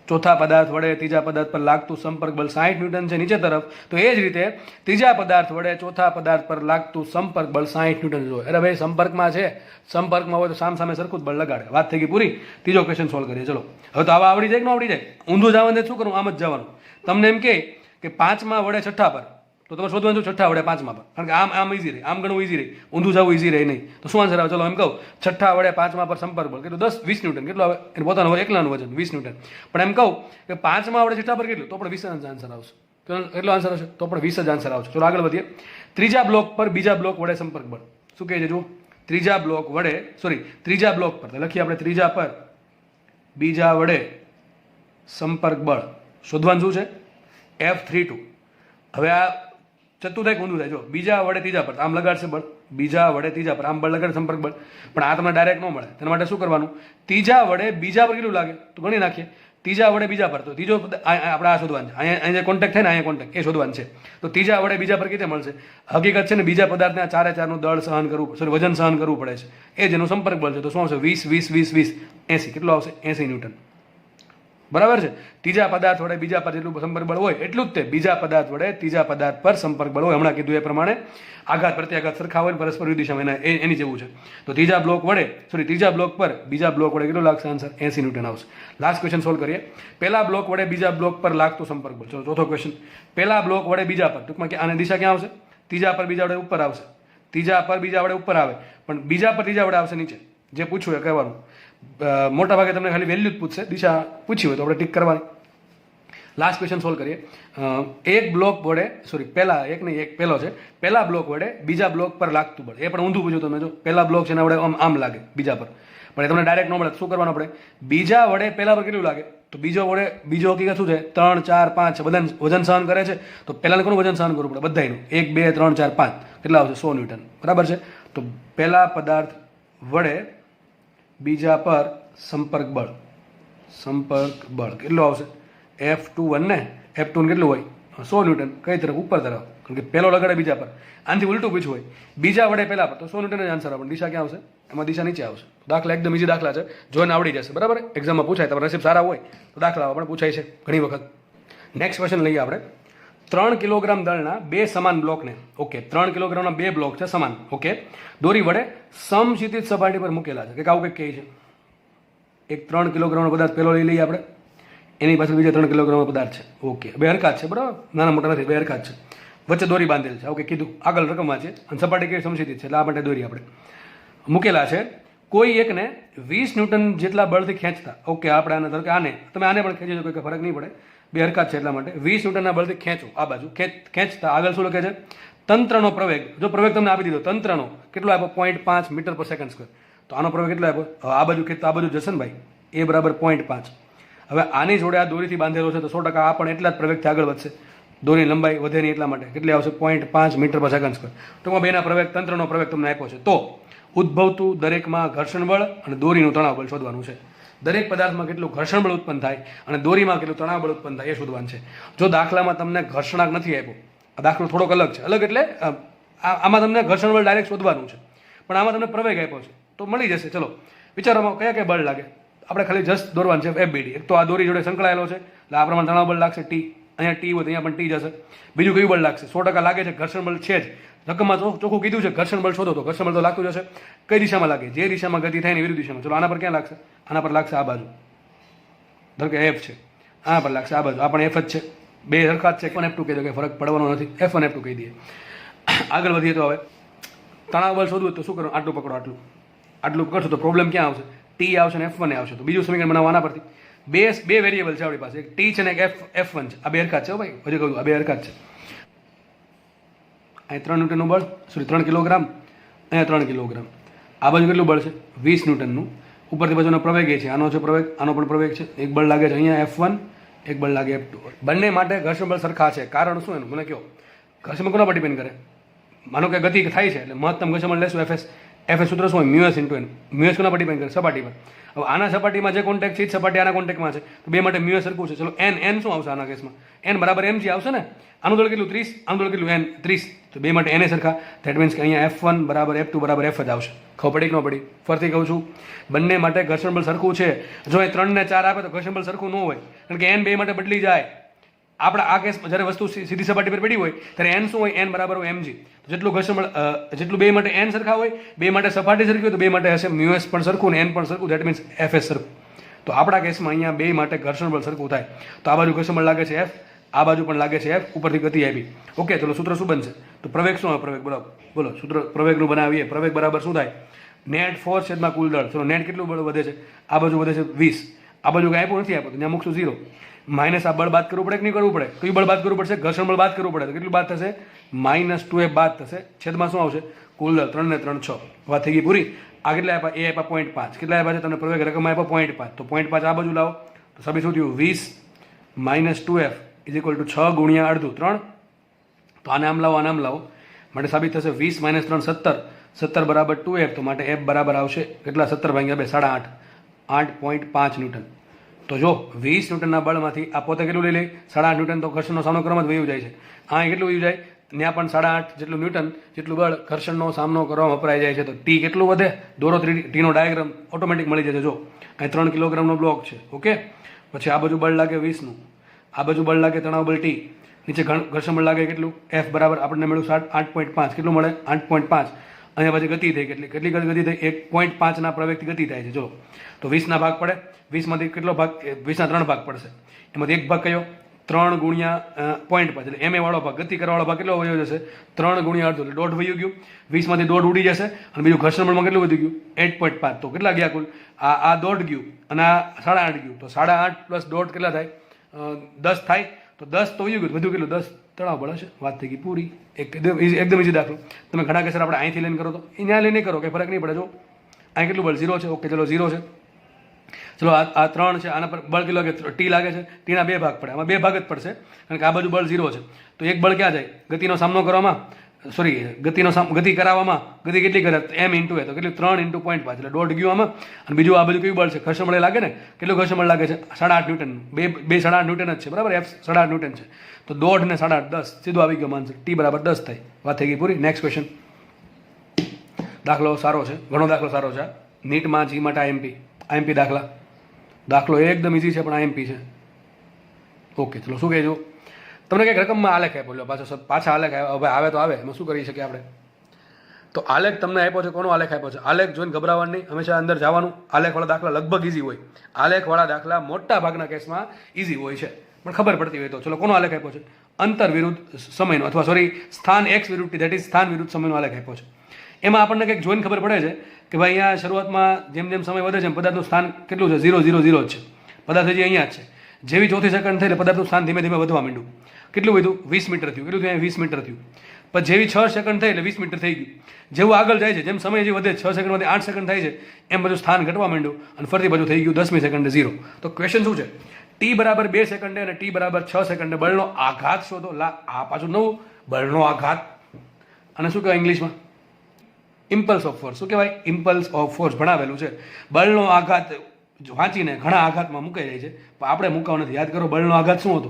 Speaker 2: ચોથા પદાર્થ વડે ત્રીજા પદાર્થ પર લાગતું સંપર્ક બળ 60 ન્યૂટન છે નીચે તરફ. તો એ જ રીતે ત્રીજા પદાર્થ વડે ચોથા પદાર્થ પર લાગતું સંપર્ક બળ 60 ન્યૂટન જોઈએ. અરે ભાઈ સંપર્કમાં છે, સંપર્કમાં હોય તો સામે સરખું જ બળ લગાડે. વાત થઈ ગઈ પૂરી. ત્રીજો ક્વેશ્ચન સોલ્વ કરીએ. ચલો હવે તો આવા આવડી જાય કે ન આવડી જાય. ઊંધું જવાનું શું કરવું, આમ જ જવાનું. તમને એમ કે પાંચમા વડે છઠ્ઠા પર, તો તમે શોધવાનું છઠ્ઠા વડે પાંચમા પર, કારણ કે આમ ઈઝી રહે, આમ ઘણું ઈઝી રહે, ઊંધું જવું ઈઝી રહે નહીં. તો શું આન્સર આવે, ચલો એમ કહું છઠ્ઠા વડે પાંચમા પર સંપર્ક બળ કેટલું 20 ન્યૂટન. કેટલું આવે, એને પોતાનું એકલાનું વજન 20 ન્યૂટન. પણ એમ કહું કે પાંચમા વડે છઠ્ઠા પર કેટલું, તો પણ 20 આન્સર આવશે. કેટલો આન્સર આવશે, તો પણ 20 જ આન્સર આવશે. ચલો આગળ વધીએ. ત્રીજા બ્લોક પર બીજા બ્લોક વડે સંપર્ક બળ શું કહે છે જુઓ. ત્રીજા બ્લોક પર લખીએ આપણે, ત્રીજા પર બીજા વડે સંપર્ક બળ શોધવાનું શું છે, F32. હવે આ ચતુર્થાય ઊંધું થાય. જો બીજા વડે ત્રીજા પર આમ લગાડશે બળ, બીજા વડે ત્રીજા પર આમ બળ લગાડે સંપર્ક બળ, પણ આ તમને ડાયરેક્ટ ન મળે. તેના માટે શું કરવાનું, ત્રીજા વડે બીજા પર કેટલું લાગે તો ગણી નાખીએ. ત્રીજા વડે બીજા પર, તો ત્રીજો આપણે આ શોધવાનું છે. અહીંયા જે કોન્ટેક્ટ થાય ને અહીંયા કોન્ટેક્ટ એ શોધવાનું છે. તો ત્રીજા વડે બીજા પર કેવી રીતે મળશે, હકીકત છે ને બીજા પદાર્થને ચારે ચારનું દળ સહન કરવું, વજન સહન કરવું પડે છે. એ જેનું સંપર્ક બળ છે. તો શું આવશે 20 80. કેટલું આવશે 80 ન્યૂટન. બરાબર છે. ત્રીજા પદાર્થ વડે બીજા પર જેટલું સંપર્ક બળ હોય એટલું જ તે બીજા પદાર્થ વડે ત્રીજા પદાર્થ પર સંપર્ક બળ હોય. હમણાં કીધું એ પ્રમાણે આઘાત પ્રત્યાઘાત સરખા હોય પરસ્પર વિરુદ્ધ દિશામાં એની જેવું છે. તો ત્રીજા બ્લોક પર બીજા બ્લોક વડે કેટલું લાગશે આન્સર 80 ન્યૂટન આવશે. લાસ્ટ ક્વેશ્ચન સોલ્વ કરીએ. પહેલા બ્લોક વડે બીજા બ્લોક પર લાગતું સંપર્ક બળ. ચલો ચોથો ક્વેશ્ચન, પહેલા બ્લોક વડે બીજા પર, ટૂંકમાં આની દિશા ક્યાં આવશે, ત્રીજા પર બીજા વડે ઉપર આવશે, ત્રીજા પર બીજા વડે ઉપર આવે, પણ બીજા પર ત્રીજા વડે આવશે નીચે. જે પૂછવું એ કહેવાનું. મોટા ભાગે તમને ખાલી વેલ્યુ જ પૂછશે, દિશા પૂછી હોય તો આપણે ટીક કરવાની. લાસ્ટ ક્વેશ્ચન સોલ્વ કરીએ. એક બ્લોક વડે પહેલો છે, પહેલા બ્લોક વડે બીજા બ્લોક પર લાગતું બળ. એ પણ ઊંધું પૂછ્યું તમે. જો પહેલા બ્લોક છે એના વડે આમ લાગે બીજા પર, પણ એ તમને ડાયરેક્ટ ન મળે. શું કરવાનું આપણે, બીજા વડે પહેલા પર કેટલું લાગે, તો બીજો હકીકત શું છે, 3 4 5 બધા વજન સહન કરે છે. તો પહેલાને કોનું વજન સહન કરવું પડે, બધાયનું. 1 2 3 4 5 કેટલા આવશે 100 ન્યૂટન. બરાબર છે. તો પહેલા પદાર્થ વડે બીજા પર સંપર્ક બળ કેટલું આવશે, F21 ને, F2 કેટલું હોય 100 ન્યૂટન. કઈ તરફ, ઉપર તરફ, કારણ કે પહેલો લગાડે બીજા પર. આનાથી ઉલટું પૂછવું હોય, બીજા વડે પહેલા પર, તો 100 ન્યૂટન જ આન્સર આવે. દિશા ક્યાં આવશે, એમાં દિશા નીચે આવશે. દાખલા એકદમ ઈઝી દાખલા છે, જોઈને આવડી જશે. બરાબર, એક્ઝામમાં પૂછાય, તમારા નસીબ સારા હોય તો દાખલા પણ પૂછાય છે ઘણી વખત. નેક્સ્ટ ક્વેશ્ચન લઈએ આપણે. 3 કિલોગ્રામ દળના બે સમાન બ્લોકને, ઓકે 3 કિલોગ્રામના બે બ્લોક છે સમાન, ઓકે, દોરી વડે સમક્ષિતિજ સપાટી પર મૂકેલા છે. કંઈક આવું કંઈક કહે છે. એક 3 કિલોગ્રામનો પદાર્થ પહેલો લઈ લઈએ આપણે, એની પાછળ બીજા 3 કિલોગ્રામનો પદાર્થ છે, ઓકે, બે હરખાત છે. બરાબર, નાના મોટા નથી, બે હરખાત છે, વચ્ચે દોરી બાંધેલ છે. ઓકે, કીધું આગળ રકમમાં છે, અને સપાટી કેવી સમક્ષિતિજ છે, એટલે આ માટે દોરી આપણે મૂકેલા છે. કોઈ એકને 20 ન્યૂટન જેટલા બળથી ખેંચતા, ઓકે, આપણે આને ધારો કે તમે આને પણ ખેંચી શકો, કોઈ ફરક નહીં પડે, બે હરકત છે એટલા માટે 20 ન્યૂટનના બળથી ખેંચો, આ બાજુ ખેંચતા આગળ શું લખે છે, તંત્રનો પ્રવેગ, જો પ્રવેગ તમને આપી દીધો તંત્રનો કેટલો આપ્યો 0.5 મીટર પર સેકન્ડ સ્ક્વેર, તો આનો પ્રવેગ કેટલો આપ્યો? હવે આ બાજુ આ બાજુ જશે ને ભાઈ, એ બરાબર 0.5. હવે આની જોડે આ દોરીથી બાંધેલો છે તો 100% આ પણ એટલા જ પ્રવેગથી આગળ વધશે, દોરીની લંબાઈ વધે નહીં એટલા માટે. કેટલી આવશે? 0.5 મીટર પર સેકન્ડ સ્ક્વેર. ટૂંકમાં બેના પ્રવેગ, તંત્રનો પ્રવેગ તમને આપ્યો છે. તો ઉદ્ભવતું દરેકમાં ઘર્ષણ બળ અને દોરીનું તણાવ બળ શોધવાનું છે. દરેક પદાર્થમાં કેટલું ઘર્ષણ બળ ઉત્પન્ન થાય અને દોરીમાં કેટલું તણાવ બળ ઉત્પન્ન થાય એ શોધવાનું છે. જો દાખલામાં તમને ઘર્ષણાંક નથી આપ્યો, આ દાખલો થોડોક અલગ છે. અલગ એટલે આમાં તમને ઘર્ષણ બળ ડાયરેક્ટ શોધવાનું છે, પણ આમાં તમને પ્રવેગ આપ્યો છે તો મળી જશે. ચલો વિચારોમાં કયા કયા બળ લાગે, આપણે ખાલી જસ્ટ દોરવાનું છે FBD. એક તો આ દોરી જોડે સંકળાયેલો છે એટલે આ પ્રમાણે તણાવ બળ લાગશે T. અહીંયા T હોય તો અહીંયા પણ T જશે. બીજું કયું બળ લાગશે? 100% લાગે છે ઘર્ષણ બળ છે જ. રકમમાં ચોખ્ખું કીધું છે ઘર્ષણ બળ શોધો, તો ઘર્ષણ બળ તો લાગતું જશે. કઈ દિશામાં લાગે? જે દિશામાં ગતિ થાય ને વિરુદ્ધ દિશામાં. ચલો આના પર ક્યાં લાગશે? આના પર લાગશે આ બાજુ, ધારો કે F છે, આના પર લાગશે આ બાજુ. આ પણ F જ છે, બે સરખા જ છે. F1 F2 કહી દો કે ફરક પડવાનો નથી, F1 F2 કહી દઈએ. આગળ વધીએ તો હવે તણાવ બળ શોધવું તો શું કરવું? આટલું પકડો, આટલું કરશો તો પ્રોબ્લેમ ક્યાં આવશે? T આવશે ને F1 આવશે. તો બીજું સમીકરણ બનાવવાના પરથી બે વેરિયેબલ છે આપણી પાસે, એક T છે ને એક F1 છે. આ બે હરખા છે ભાઈ, હજી કહ્યું આ બે હરખા છે. અહીં 3 ન્યૂટનનું બળ, 3 કિલોગ્રામ, અહીંયા 3 કિલોગ્રામ. આ બાજુ કેટલું બળ છે? 20 ન્યૂટનનું. ઉપરથી બાજુનો પ્રવેગ એ છે, આનો છે પ્રવેગ, આનો પણ પ્રવેગ છે. એક બળ લાગે છે અહીંયા F1, એક બળ લાગે F2. બંને માટે ઘર્ષણ બળ સરખા છે. કારણ શું એનું મને કહો? ઘર્ષણ કોના પર ડિપેન્ડ કરે? માનો કે ગતિ થાય છે એટલે મહત્તમ ઘર્ષણ બળ લેશું FS. FS સૂત્ર શું હોય? Mu s into N. મ્યુએસ કોના પર ડિપેન્ડ કરે? સપાટી પર. હવે આના સપાટીમાં જે કોન્ટેક્ટ છે એ સપાટી આના કોન્ટેક્ટમાં છે, તો બે માટે મ્યુએસ સરખું છે. ચલો n શું આવશે આના કેસમાં? n બરાબર mg આવશે ને. આનું દળ કેટલું? 30, આનું દળ કેટલું? n 30. તો બે માટે n એ સરખા. ધેટ મીન્સ કે અહીંયા F1 બરાબર F2 બરાબર F જ આવશે. ખબર પડી કે ન પડી? ફરીથી કહું છું, બંને માટે ઘર્ષણ બળ સરખું છે. જો એ 3 ને 4 આપે તો ઘર્ષણ બળ સરખું ન હોય, કારણ કે n બે માટે બદલી જાય. આપણે આ કેસમાં જ્યારે વસ્તુ સીધી સપાટી પર પડી હોય ત્યારે n શું હોય? n બરાબર હોય mg. તો જેટલું ઘર્ષણ બળ, જેટલું બે માટે n સરખા હોય, બે માટે સપાટી સરખી હોય, તો બે માટે હશે મ્યુએસ પણ સરખું ને n પણ સરખું. ધેટ મીન્સ FS સરખું. તો આપણા કેસમાં અહીંયા બે માટે ઘર્ષણ બળ સરખું થાય. તો આ બાજુ ઘર્ષણ બળ લાગે છે F, આ બાજુ પણ લાગે છે F, ઉપરથી ગતિ આપી. ઓકે, ચલો સૂત્ર શું બનશે? તો પ્રવેગ શું હોય? પ્રવેગ બરાબર, બોલો સૂત્ર પ્રવેગનું બનાવીએ. પ્રવેગ બરાબર શું થાય? નેટ ફોર્સ છેદમાં કુલ દળ. ચલો નેટ કેટલું બળ વધે છે? આ બાજુ વધે છે 20, આ બાજુ કંઈ આપ્યું નથી આપ્યું, તો ત્યાં મૂકશું 0. માઇનસ આ બળ બાદ કરવું પડે કે નહીં કરવું પડે? કયું બળ બાદ કરવું પડશે? ઘર્ષણ બળ બાદ કરવું પડે. તો કેટલું બાદ થશે? -2F બાદ થશે. છેદમાં શું આવશે? કુલ દળ. 3 ને 3 6. વાત થઈ ગઈ પૂરી. આ કેટલા આપ્યા? એ આપ્યા 0.5. કેટલા આપ્યા છે તમને? પ્રવેગ રકમ આપ્યા 0.5. તો 0.5 આ બાજુ લાવો તો સાબિત શું થયું? 20 - 2F = 6 ગુણ્યા અડધું 3. તો આને આમ લાવો, આને આમ લાવો, માટે સાબિત થશે 20 - 3 17. 17 બરાબર 2F. તો માટે F બરાબર આવશે કેટલા? 17 ભાગ્યા 2 8.5, 8.5 ન્યૂટન. તો જો 20 ન્યૂટનના બળમાંથી આ પોતે કેટલું લઈ લે? 8.5 ન્યૂટન. તો ઘર્ષણનો સામનો કરવામાં જ વયું જાય છે. આ કેટલું વયું જાય? ત્યાં પણ 8.5 જેટલું ન્યૂટન જેટલું બળ ઘર્ષણનો સામનો કરવામાં વપરાઈ જાય છે. તો T કેટલું વધે? દોરો Tનો ડાયાગ્રામ ઓટોમેટિક મળી જશે. જો અહીં 3 કિલોગ્રામનો બ્લોક છે. ઓકે, પછી આ બાજુ બળ લાગે 20નું, આ બાજુ બળ લાગે તણાવ બળ T, નીચે ઘર્ષણ બળ લાગે કેટલું? F બરાબર આપણને મળ્યું 8.5. કેટલું મળે? 8.5. અહીંયા પછી ગતિ થઈ કેટલી ગતિ થઈ? 1.5 ના પ્રવેગથી ગતિ થાય છે. જો તો 20 ના ભાગ પડે, 20માંથી કેટલો ભાગ? 20 ના 3 ભાગ પડશે. એમાંથી એક ભાગ કયો? 3 ગુણ્યા 0.5 એટલે MA વાળો ભાગ, ગતિ કરવાવાળો ભાગ કેટલો વયો જશે? 3 ગુણ્યા અડધો એટલે 1.5 વયું ગયું. 20માંથી 1.5 ઉડી જશે અને બીજું ઘર્ષણ બળમાં કેટલું વધી ગયું? 8.5. તો કેટલા ગયા કુલ? આ 1.5 ગયું અને આ 8.5 ગયું. તો 8.5 પ્લસ 1.5 કેટલા થાય? 10 થાય. તો 10 તો વયું ગયું, વધુ કેટલું? 10 તણાવ બળ હશે. વાત થઈ ગઈ પૂરી. એકદમ ઈઝી દાખલો. તમે ઘણા કેસર આપણે અહીંથી લઈને કરો તો અહીંયા લઈને કરો કે ફરક નહીં પડે. જો અહીં કેટલું બળ? 0 છે. ઓકે, ચલો 0 છે. ચલો આ 3 છે, આના પર બળ કેટલું લાગે? T લાગે છે. Tના 2 ભાગ પડે, આમાં 2 ભાગ જ પડશે કારણ કે આ બાજુ બળ 0 છે. તો એક બળ ક્યાં જાય? ગતિનો સામનો કરવામાં, ગતિ કરાવવામાં. ગતિ કેટલી કરે? m × a. તો કેટલું? 3 × 0.5 એટલે 1.5 ગયું આમાં. અને બીજું આ બાજુ કયું બળ છે? ઘર્ષણ બળ લાગે ને. કેટલું ઘર્ષણ બળ લાગે છે? 8.5 ન્યૂટન. બે 8.5 ન્યૂટન જ છે બરાબર. F 8.5 ન્યૂટન છે. તો 1.5 ને 8.5 10 સીધું આવી ગયો આન્સર. T બરાબર 10 થાય. વાત થઈ ગઈ પૂરી. Next question. દાખલો સારો છે, ઘણો દાખલો સારો છે. નીટમાં G માટે IMP દાખલો એકદમ ઇઝી છે પણ IMP છે. ઓકે, ચલો શું કહેજો? તમને કંઈક રકમમાં આલેખ આપ્યો, પાછા આલેખ હવે આવે તો આવે, એમાં શું કરી શકીએ આપણે? તો આલેખ તમને આપ્યો છે. કોનો આલેખ આપ્યો છે? આલેખ જોઈને ગભરાવાનું નહીં, હંમેશા અંદર જવાનું. આલેખવાળા દાખલા લગભગ ઇઝી હોય. આલેખવાળા દાખલા મોટા ભાગના કેસમાં ઇઝી હોય છે, પણ ખબર પડતી હોય તો. ચલો કોનો આલેખ આપ્યો છે? અંતર વિરુદ્ધ સમયનો, અથવા સ્થાન x વિરુદ્ધ T, ધેટ ઇઝ સ્થાન વિરુદ્ધ સમયનો આલેખ આપ્યો છે. એમાં આપણને કંઈક જોઈને ખબર પડે છે કે ભાઈ અહીંયા શરૂઆતમાં જેમ જેમ સમય વધે છે પદાર્થનું સ્થાન કેટલું છે? 0 0 0 જ છે. પદાર્થ હજી અહીંયા જ છે. જેવી ચોથી સેકન્ડ થઈ એટલે પદાર્થનું સ્થાન ધીમે ધીમે વધવા માંડ્યું. કેટલું વધ્યું? 20 મીટર થયું. કેટલું થયું? 20 મીટર થયું. પણ જેવી 6 સેકન્ડ થઈ એટલે 20 મીટર થઈ ગયું. જેવું આગળ જાય છે, જેમ સમય જે વધે 6 સેકન્ડમાંથી 8 સેકન્ડ થાય છે, એમ બધું સ્થાન ઘટવા માંડ્યું અને ફરીથી બધું થઈ ગયું 10મી સેકન્ડે 0. તો ક્વેશ્ચન શું છે? t બરાબર 2 સેકન્ડે અને t બરાબર 6 સેકન્ડે બળનો આઘાત શોધો. આ પાછું નવું બળનો આઘાત, અને શું કહેવાય ઇંગ્લિશમાં? Impulse of force. શું કહેવાય? ઇમ્પલ્સ ઓફ ફોર્સ ભણાવેલું છે. બળનો આઘાત વાંચીને ઘણા આઘાતમાં મુકાઈ જાય છે, પણ આપણે મુકાવ નથી. યાદ કરો બળનો આઘાત શું હતો?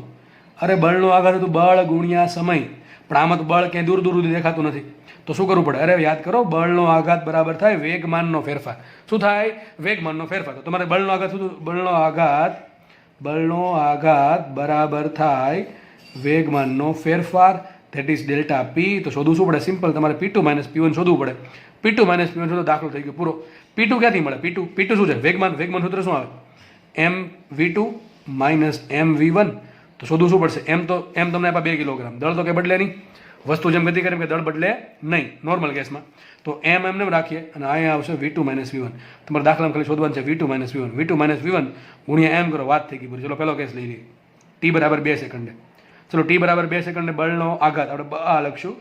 Speaker 2: અરે બળનો આઘાત હતું બળ ગુણ્યા સમય, પણ આમાં તો બળ ક્યાંય દૂર દૂર સુધી દેખાતું નથી. તો શું કરવું પડે? અરે યાદ કરો, બળનો આઘાત બરાબર થાય વેગમાનનો ફેરફાર. શું થાય? વેગમાનનો ફેરફાર. તો તમારે બળનો આઘાત શું? બળનો આઘાત બરાબર થાય વેગમાનનો ફેરફાર, ધેટ ઇઝ ડેલ્ટા પી. તો શોધવું શું પડે? સિમ્પલ, તમારે P2 માઇનસ P1 શોધવું પડે. P2 માઇનસ P1 શોધો, દાખલો થઈ ગયો પૂરો. P2 ક્યાંથી મળે? P2 શું છે? વેગમાન સૂત્ર શું આવે? mv2 minus mv1. તો શોધવું શું પડશે? એમ તમને આપ્યા 2 કિલોગ્રામ, દળ તો કે બદલે નહીં, વસ્તુ જેમ ગતિ કરે કે દળ બદલે નહીં નોર્મલ કેસમાં. તો એમને રાખીએ અને અહીંયા આવશે V2 માઇનસ V1. તમારે દાખલામાં ખાલી શોધવાનું છે V2 માઇનસ V1 ગુણ્યા એમ કરો, વાત થઈ ગઈ પૂરી. ચલો પહેલો કેસ લઈ લઈએ. t બરાબર 2 સેકન્ડે. ચલો t બરાબર 2 સેકન્ડે બળનો આઘાત આપણે આ લખશું.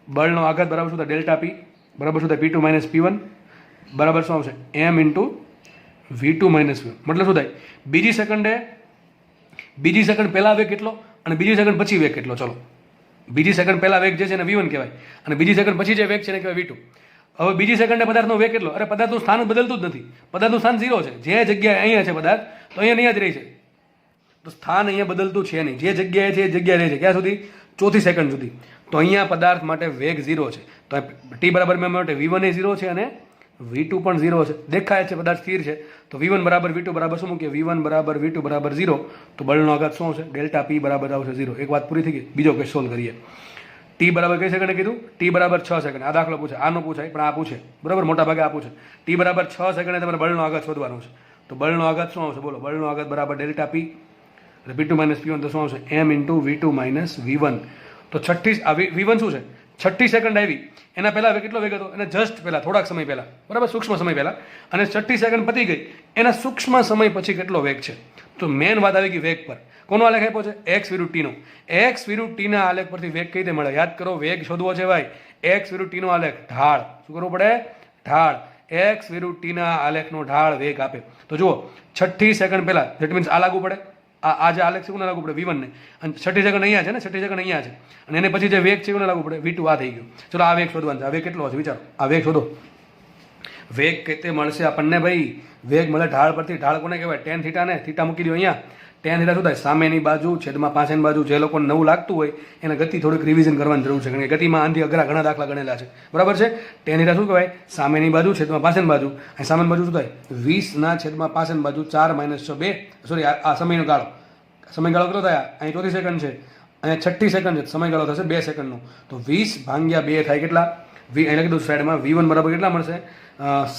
Speaker 2: બળનો આઘાત બરાબર શું થાય? ડેલ્ટા પી બરાબર શું થાય? P2 માઇનસ P1 બરાબર શું આવશે? m into V2 minus V1. મતલબ શું થાય? બીજી સેકન્ડ પહેલા વેગ કેટલો અને બીજી સેકન્ડ પછી વેગ કેટલો? ચલો, બીજી સેકન્ડ પહેલા વેગ જે છે એને V1 કહેવાય અને બીજી સેકન્ડ પછી જે વેગ છે એને કહેવાય V2. હવે બીજી સેકન્ડે પદાર્થનો વેગ કેટલો? અરે પદાર્થનું સ્થાન બદલતું જ નથી, પદાર્થનું સ્થાન 0 છે. જે જગ્યાએ અહીંયા છે પદાર્થ, તો અહીંયા જ રહે છે. તો સ્થાન અહીંયા બદલતું છે નહીં, જે જગ્યાએ છે એ જગ્યાએ રહે છે. ક્યાં સુધી? 4થી સેકન્ડ સુધી. તો અહીંયા પદાર્થ માટે વેગ 0 છે. તો t બરાબર મેં માટે V1 એ 0 છે અને V2 પણ 0 છે. દેખાય છે પદાર્થ સ્થિર છે. તો V1 બરાબર V2 બરાબર શું મૂકીએ? V1 બરાબર V2 બરાબર 0. તો બળનો આઘાત શું આવશે? ડેલ્ટા P બરાબર આવશે 0. એક વાત પૂરી થઈ ગઈ. બીજો કેસ સોલ્વ કરીએ. t બરાબર કઈ સેકન્ડે કીધું? t બરાબર 6 સેકન્ડ. આ દાખલો પૂછે, આનો પૂછાય પણ આ પૂછે બરાબર, મોટા ભાગે આ પૂછે. t બરાબર 6 સેકન્ડે તમારે બળનો આઘાત શોધવાનો છે. તો બળનો આઘાત શું આવશે? બોલો. બળનો આઘાત બરાબર ડેલ્ટા P એટલે P2 માઇનસ P1. તો શું આવશે? m into V2 minus V1. તો V1 શું છે? 6 સેકન્ડ આવી, એના પહેલા કેટલો વેગ હતો? એને જસ્ટ પહેલા, થોડાક સમય પહેલા, બરાબર, સૂક્ષ્મ સમય પહેલા. અને 6 સેકન્ડ પતી ગઈ, એના સૂક્ષ્મ સમય પછી કેટલો વેગ છે? તો મેન વાત આવી ગઈ વેગ પર. કોનો આલેખ આપ્યો છે? x વિરુદ્ધ t નો. x વિરુદ્ધ t ના આલેખ પરથી વેગ કઈ રીતે મળે? યાદ કરો, વેગ શોધવો છે ભાઈ. x વિરુદ્ધ t નો આલેખ, ઢાળ. શું કરવું પડે? ઢાળ. x વિરુદ્ધ t ના આલેખનો ઢાળ વેગ આપે. તો જુઓ, 6 સેકન્ડ પહેલા, ધેટ મીન્સ આ લાગુ પડે, આ જે આલેખ છે કોને લાગુ પડે? V1 ને. અને 6 સેકન્ડ અહીંયા છે ને, 6 સેકન્ડ અહીંયા છે, અને એને પછી જે વેગ છે કોને લાગુ પડે? V2. આ થઈ ગયું. ચલો આ વેગ શોધવાનો છે. આ વેગ કેટલો હશે વિચારો? આ વેગ શોધો. વેગ કેતે મળશે આપણને ભાઈ? વેગ મળે ઢાળ પરથી. ઢાળ કોને કહેવાય? tan થીટા ને. થીટા મૂકી દો અહીંયા. tan થીટા શું થાય? સામેની બાજુ છેદમાં પાછળની બાજુ. જે લોકોને નવું લાગતું હોય એને ગતિ થોડીક રિવિઝન કરવાની જરૂર છે, કારણ કે ગતિમાં આંધી અઘરા ઘણા દાખલા ગણેલા છે, બરાબર છે. tan થીટા શું કહેવાય? સામેની બાજુ છેદમાં પાછળની બાજુ. અહીં સામેની બાજુ શું થાય? 20 ના છેદમાં પાછળની બાજુ 4 માઇનસ 6 2. સોરી, આ સમયનો ગાળો. સમયગાળો કેટલો થયા? અહીં 34 સેકન્ડ છે, અહીંયા 6 સેકન્ડ છે, સમયગાળો થશે 2 સેકન્ડનો. તો 20 ભાગ્યા 2 થાય કેટલા? એને કીધું સાઈડમાં V1 બરાબર કેટલા મળશે?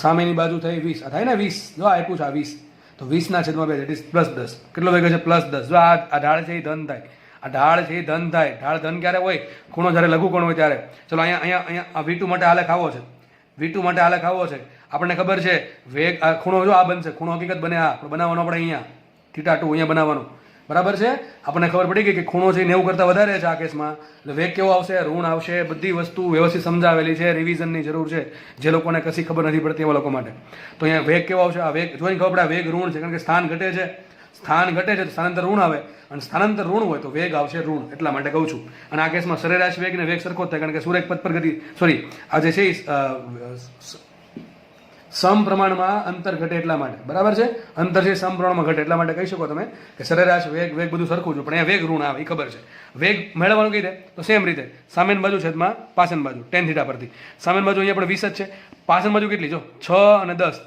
Speaker 2: સામેની બાજુ થઈ 20, આ થાય ને 20. જો આપ્યું છે આ 20, તો 20 ના છેદમાં 2 ધેટ ઇઝ +10. કેટલો વેગ છે? +10. જો આ ઢાળ છે એ ધન થાય, આ ઢાળ છે એ ધન થાય. ઢાળ ધન ક્યારે હોય? ખૂણો જ્યારે લઘુ કોણ હોય ત્યારે. ચલો અહીંયા આ V2 માટે આલેખ આવો છે. V2 માટે આલેખ આવો છે. આપણને ખબર છે વેગ, આ ખૂણો જો આ બનશે, ખૂણો હકીકત બને આ, પણ બનાવવાનો આપણે અહીંયા θ2 અહીંયા બનાવવાનો, બરાબર છે. આપણને ખબર પડી ગઈ કે ખૂણો છે 90 કરતાં વધારે છે આ કેસમાં, એટલે વેગ કેવો આવશે? ઋણ આવશે. બધી વસ્તુ વ્યવસ્થિત સમજાવેલી છે, રિવિઝનની જરૂર છે જે લોકોને કશી ખબર નથી પડતી એવા લોકો માટે. તો અહીંયા વેગ કેવો આવશે? આ વેગ જોઈને ખબર પડે આ વેગ ઋણ છે, કારણ કે સ્થાન ઘટે છે. સ્થાન ઘટે છે તો સ્થાનાંતર ઋણ આવે, અને સ્થાનાંતર ઋણ હોય તો વેગ આવશે ઋણ. એટલા માટે કહું છું. અને આ કેસમાં સરેરાશ વેગ ને વેગ સરખો જ થાય, કારણ કે સુરેખ પથ પર ગતિ, સોરી, આ જે છે સમપ્રમાણમાં અંતર ઘટે એટલા માટે, બરાબર છે. અંતર છે સમપ્રમાણમાં ઘટે એટલા માટે કહી શકો તમે કે સરેરાશ વેગ બધું સરખું છે, પણ અહીંયા વેગ ઋણ આવે એ ખબર છે. વેગ મેળવવાનું કઈ રીતે? તો સેમ રીતે સામેની બાજુ છેદમાં પાછળની બાજુ tan થીટા પરથી. સામેની બાજુ અહીંયા પણ 20 જ છે, પાછળની બાજુ કેટલી? જો 6 અને 10,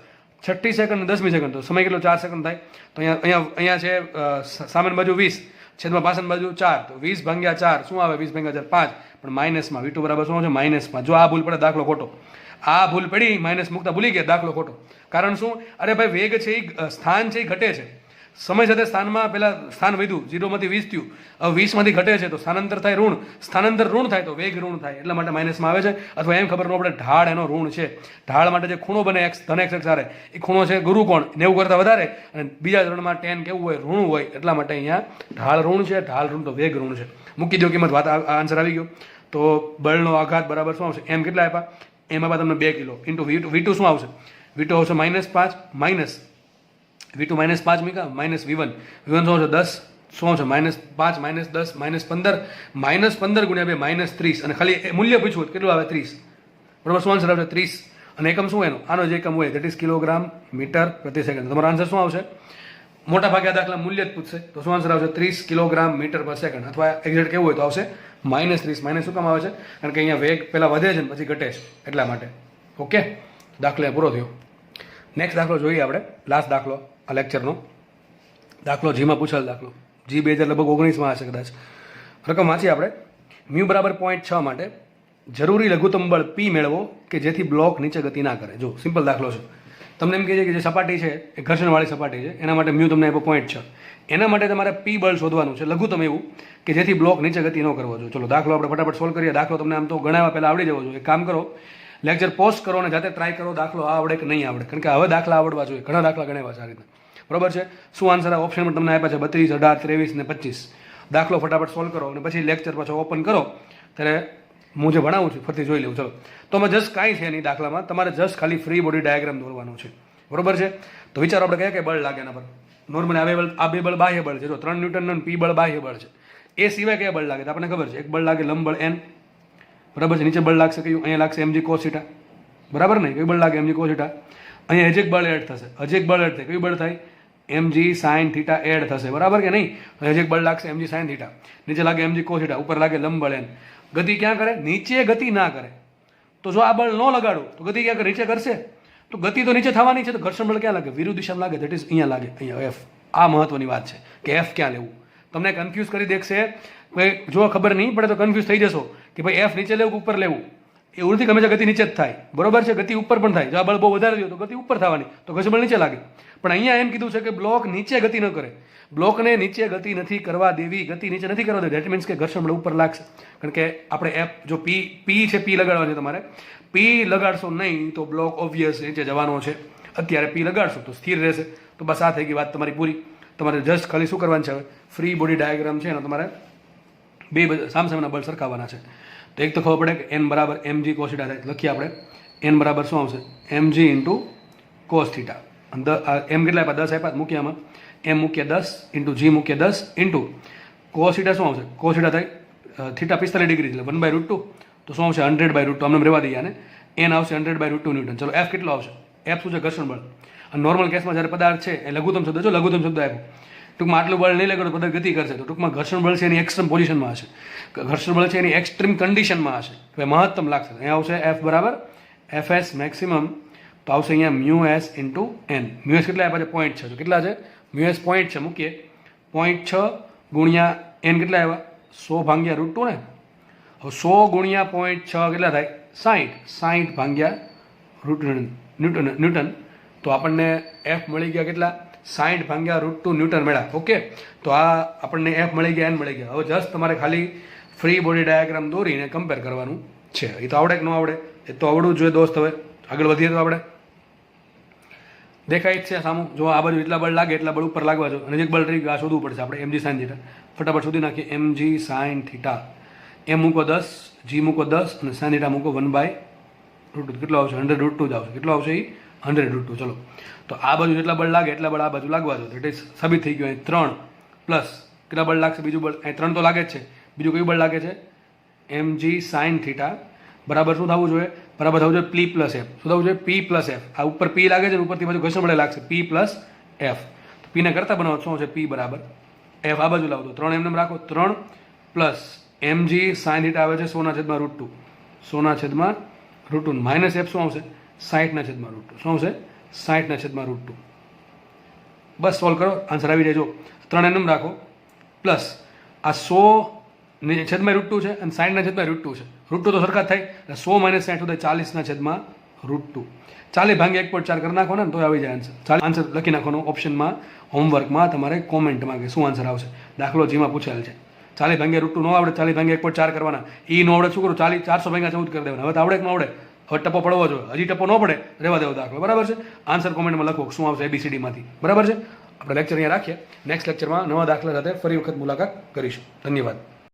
Speaker 2: 6 સેકન્ડ અને 10મી સેકન્ડ, તો સમય કેટલો? 4 સેકન્ડ થાય. તો અહીંયા છે સામેની બાજુ 20, છેદમાં પાછળની બાજુ 4, તો 20 ભાગ્યા 4 શું આવે? 20 ભાગ્યા 4 5, પણ માઇનસમાં V2 બરાબર શું છે? માઇનસમાં. જો આ ભૂલ પડે દાખલો ખોટો. આ ભૂલ પડી, માઇનસ મૂકતા ભૂલી ગયા, દાખલો ખોટો. કારણ શું? અરે ભાઈ વેગ છે એ સ્થાન છે એ ઘટે છે. સમય સાથે સ્થાનમાં પહેલા સ્થાન વધ્યું, 0 માંથી 20 થયું, હવે 20 માંથી ઘટે છે તો સ્થાનાંતર થાય ઋણ. સ્થાનાંતર ઋણ થાય તો વેગ ઋણ થાય, એટલા માટે માઇનસમાં આવે છે. અથવા એમ ખબર ન પડે ઢાળ એનો ઋણ છે. ઢાળ માટે જે ખૂણો બને x ધન x હારે, એ ખૂણો છે ગુરુકોણ 90 કરતાં વધારે, અને બીજા ધોરણમાં tan કેવું હોય? ઋણ હોય. એટલા માટે અહીંયા ઢાળ ઋણ છે. ઢાળ ઋણ તો વેગ ઋણ છે. મૂકી દો કિંમત, વાત આન્સર આવી ગયો. તો બળનો આઘાત બરાબર શું આવશે? એમ કેટલા આપ્યા? એમ આપ્યા તમને 2 કિલો ઇન્ટુ V2 શું આવશે? V2 આવશે -5 માઇનસ V2 -5 મૂક્યા માઇનસ V1 શું આવશે? 10 શું આવશે? -5 -10 -15 ગુણ્યા 2 -30 અને ખાલી મૂલ્ય પૂછવું કેટલું આવે? 30 બરાબર. શું આન્સર આવશે? 30 અને એકમ શું એનો? આનો જે એકમ હોય દેટ ઇઝ કિલોગ્રામ મીટર પ્રતિ સેકન્ડ. તમારો આન્સર શું આવશે? મોટા ભાગે આ દાખલા મૂલ્ય જ પૂછશે તો શું આન્સર આવશે? 30 કિલોગ્રામ મીટર પર સેકન્ડ અથવા એક્ઝેક્ટ કેવું હોય તો આવશે -30. માઇનસ શું કામ આવે છે? કારણ કે અહીંયા વેગ પહેલાં વધે છે ને પછી ઘટે છે એટલા માટે. ઓકે, દાખલો પૂરો થયો. નેક્સ્ટ દાખલો જોઈએ આપણે, લાસ્ટ દાખલો આ લેક્ચરનો. દાખલો જીમાં પૂછેલ દાખલો, જી 2019 હશે કદાચ. રકમ વાંચીએ આપણે. મ્યુ બરાબર 0.6 માટે જરૂરી લઘુત્તમ બળ P મેળવો કે જેથી બ્લોક નીચે ગતિ ના કરે. જો સિમ્પલ દાખલો છે. તમને એમ કહે છે કે જે સપાટી છે એ ઘર્ષણવાળી સપાટી છે, એના માટે મ્યુ તમને આપ્યો 0.6. એના માટે તમારે P બળ શોધવાનું છે લઘુત્તમ એવું કે જેથી બ્લોક નીચે ગતિ ન કરવો જોઈએ. ચલો દાખલો આપણે ફટાફટ સોલ્વ કરીએ. દાખલો તમને આમ તો ગણાવવા પહેલાં આવડી જવો જોઈએ. એક કામ કરો, લેક્ચર પોસ્ટ કરો અને જાતે ટ્રાય કરો દાખલો આવડે કે નહીં આવડે, કારણ કે હવે દાખલા આવડવા જોઈએ. ઘણા દાખલા ગણાવ્યા છે આ રીતના. બરોબર છે. શું આન્સર આ ઓપ્શનમાં તમને આપ્યા છે? 32, 18, 23 ને 25. દાખલો ફટાફટ સોલ્વ કરો અને પછી લેક્ચર પાછો ઓપન કરો ત્યારે હું જે ભણાવું છું ફરીથી જોઈ લઉં. ચલો, તો અમે જસ્ટ કાંઈ છે નહીં દાખલામાં, તમારે જસ્ટ ખાલી ફ્રી બોડી ડાયાગ્રામ દોરવાનું છે. બરોબર છે. તો વિચારો આપણે કયા કયા બળ લાગે એના પર. નોર્મલી આ બે બળ બાહ્ય બળ છે. જો 3 ન્યૂટનનો P બળ બાહ્ય બળ છે. એ સિવાય કયા બળ લાગે તો આપણને ખબર છે. એક બળ લાગે લંબ બળ N, બરાબર છે. નીચે બળ લાગશે કયું? અહીંયા લાગશે mg cos θ, બરાબર ને? કયું બળ લાગે? mg cos θ. અહીંયા હજી એક બળ એડ થશે, હજી એક બળ એડ થાય. કયું બળ થાય? mg sin θ એડ થશે, બરાબર કે નહીં? હજી એક બળ લાગશે mg sin θ. નીચે લાગે mg cos θ, ઉપર લાગે લંબ બળ N. ગતિ ક્યાં કરે? નીચે ગતિ ના કરે. તો જો આ બળ ન લગાડું તો ગતિ ક્યાં કરે? નીચે કરશે. તો ગતિ તો નીચે થવાની છે, તો ઘર્ષણ બળ ક્યાં લાગે? વિરુદ્ધ દિશામાં લાગે. દેટ ઇઝ અહીંયા લાગે, અહીંયા F. આ મહત્વની વાત છે કે F ક્યાં લેવું. તમને કન્ફ્યુઝ કરી દેશે. જો ખબર નહીં પડે તો કન્ફ્યુઝ થઈ જશો કે ભાઈ F નીચે લેવું કે ઉપર લેવું. એવું નથી, ગમે ગતિ નીચે જ થાય. બરોબર છે. ગતિ ઉપર પણ થાય. જો આ બળ બહુ વધારે થયો તો ગતિ ઉપર થવાની, તો ઘર્ષણ બળ નીચે લાગે. પણ અહીંયા એમ કીધું છે કે બ્લોક નીચે ગતિ ન કરે. બ્લોકને નીચે ગતિ નથી કરવા દેવી, ગતિ નીચે નથી કરવા દેવી. ધેટ મીન્સ કે ઘર્ષણ બળ ઉપર લાગશે. કારણ કે આપણે F જો P છે, P લગાડવા છે તમારે. P લગાડશો નહીં તો બ્લોક ઓબ્વિયસ નીચે જવાનો છે. અત્યારે P લગાડશો તો સ્થિર રહેશે. તો બસ આ થઈ ગઈ વાત તમારી પૂરી. તમારે જસ્ટ ખાલી શું કરવાનું છે હવે? ફ્રી બોડી ડાયાગ્રામ છે એનો તમારે બે સામસામેના બળ સરખાવવાના છે. તો એક તો ખબર પડે કે n બરાબર mg cos θ થાય. લખીએ આપણે n બરાબર શું આવશે? mg into cos θ. m કેટલા આપ્યા? 10 આપ્યા. મૂક્યા આમાં m મૂક્યા 10 ઇન્ટુ g મૂક્યા 10 ઇન્ટુ cos θ શું આવશે? cos θ થાય θ 45 ડિગ્રી એટલે 1/√2. તો શું આવશે? 100/√2. અમને રહેવા દઈએ આને. n આવશે 100/√2 ન્યૂટન. ચલો F કેટલો આવશે? F શું છે? ઘર્ષણ બળ. અને નોર્મલ કેસમાં જ્યારે પદાર્થ છે એ લઘુત્તમ શબ્દ, જો લઘુત્તમ શબ્દ આપ્યો, ટૂંકમાં આટલું બળ નહીં લાગે તો પદાર્થ ગતિ કરશે. તો ટૂંકમાં ઘર્ષણ બળ છે એની એક્સ્ટ્રીમ પોઝિશનમાં હશે, ઘર્ષણ બળ છે એની એક્સ્ટ્રીમ કન્ડિશનમાં હશે. હવે મહત્તમ લાગશે. અહીંયા આવશે F બરાબર Fs મેક્સિમમ. તો આવશે અહીંયા μs ઇન્ટુ n. μs કેટલા આપ્યા છે? 0.6. તો કેટલા છે? μs 0.6 મૂકીએ. 0.6 ગુણ્યા n કેટલા આવ્યા? 100/√2 ને. હવે 100 ગુણ્યા 0.6 કેટલા થાય? 60 ન્યૂટન. તો આપણને F મળી ગયા કેટલા? 60/√2 ન્યૂટન મળ્યા. ઓકે, તો આ આપણને F મળી ગયા, n મળી ગયા. હવે જસ્ટ તમારે ખાલી ફ્રી બોડી ડાયાગ્રામ દોરીને કમ્પેર કરવાનું છે. એ તો આવડે કે ન આવડે? એ તો આવડવું જ જોઈએ દોસ્ત. હવે આગળ વધીએ તો આપણે દેખાય જ છે સામું. જો આ બાજુ એટલા બળ લાગે એટલા બળ ઉપર લાગવા જો. અને એક બળ રહી ગયું, આ શોધવું પડશે આપણે. mg sin θ ફટાફટ શોધી નાખીએ. mg sin θ. m મૂકો 10, g મૂકો 10 અને sin θ મૂકો 1/√2. કેટલો આવશે? 100√2 જ આવશે. કેટલો આવશે? એ 100√2. ચલો, તો આ બાજુ જેટલા બળ લાગે એટલા બળ આ બાજુ લાગવા દો. એટલે સાબિત થઈ ગયું. અહીં 3 પ્લસ કેટલા બળ લાગશે? બીજું બળ અહીં 3 તો લાગે જ છે. બીજું કયું બળ લાગે છે? mg sin θ બરાબર શું થવું જોઈએ? બરાબર થવું જોઈએ P પ્લસ F. શું થવું જોઈએ? P plus F. આ ઉપર P લાગે છે, ઉપરથી બાજુ ઘર્ષણ બળ લાગશે P પ્લસ F. તો P ને કરતા બનાવો શું છે? P બરાબર F. આ બાજુ લાવો તો 3 એમને રાખો. 3 પ્લસ mg sin θ આવે છે 100/√2. 100/√2 માઇનસ F શું આવશે? 60/√2. શું આવશે? 60/√2. બસ સોલ્વ કરો, આન્સર આવી જાય. જો 3 એમ રાખો પ્લસ આ 100/√2 છે અને 60/√2 છે. √2 તો સરખા જ થાય. 100 - 60 થાય 40/√2. 40/1.4 કરી નાખો ને તો આવી જાય આન્સર. આન્સર લખી નાખવાનો ઓપ્શનમાં, હોમવર્કમાં તમારે કોમેન્ટમાં કે શું આન્સર આવશે. દાખલો જીમાં પૂછેલ છે. 40/√2 ન આવડે 40/1.4 કરવાના. એ ન આવડે શું કરું? 400/14 કરી દેવાના. હવે તો આવડે કે ન આવડે? હવે ટપ્પો પડવો જોઈએ. હજી ટપ્પો ન પડે રહેવા દેવો દાખલો. બરાબર છે. આન્સર કોમેન્ટમાં લખો શું આવશે ABCD માંથી. બરાબર છે. આપણે લેક્ચર અહીંયા રાખીએ. નેક્સ્ટ લેક્ચરમાં નવા દાખલા સાથે ફરી વખત મુલાકાત કરીશું. ધન્યવાદ.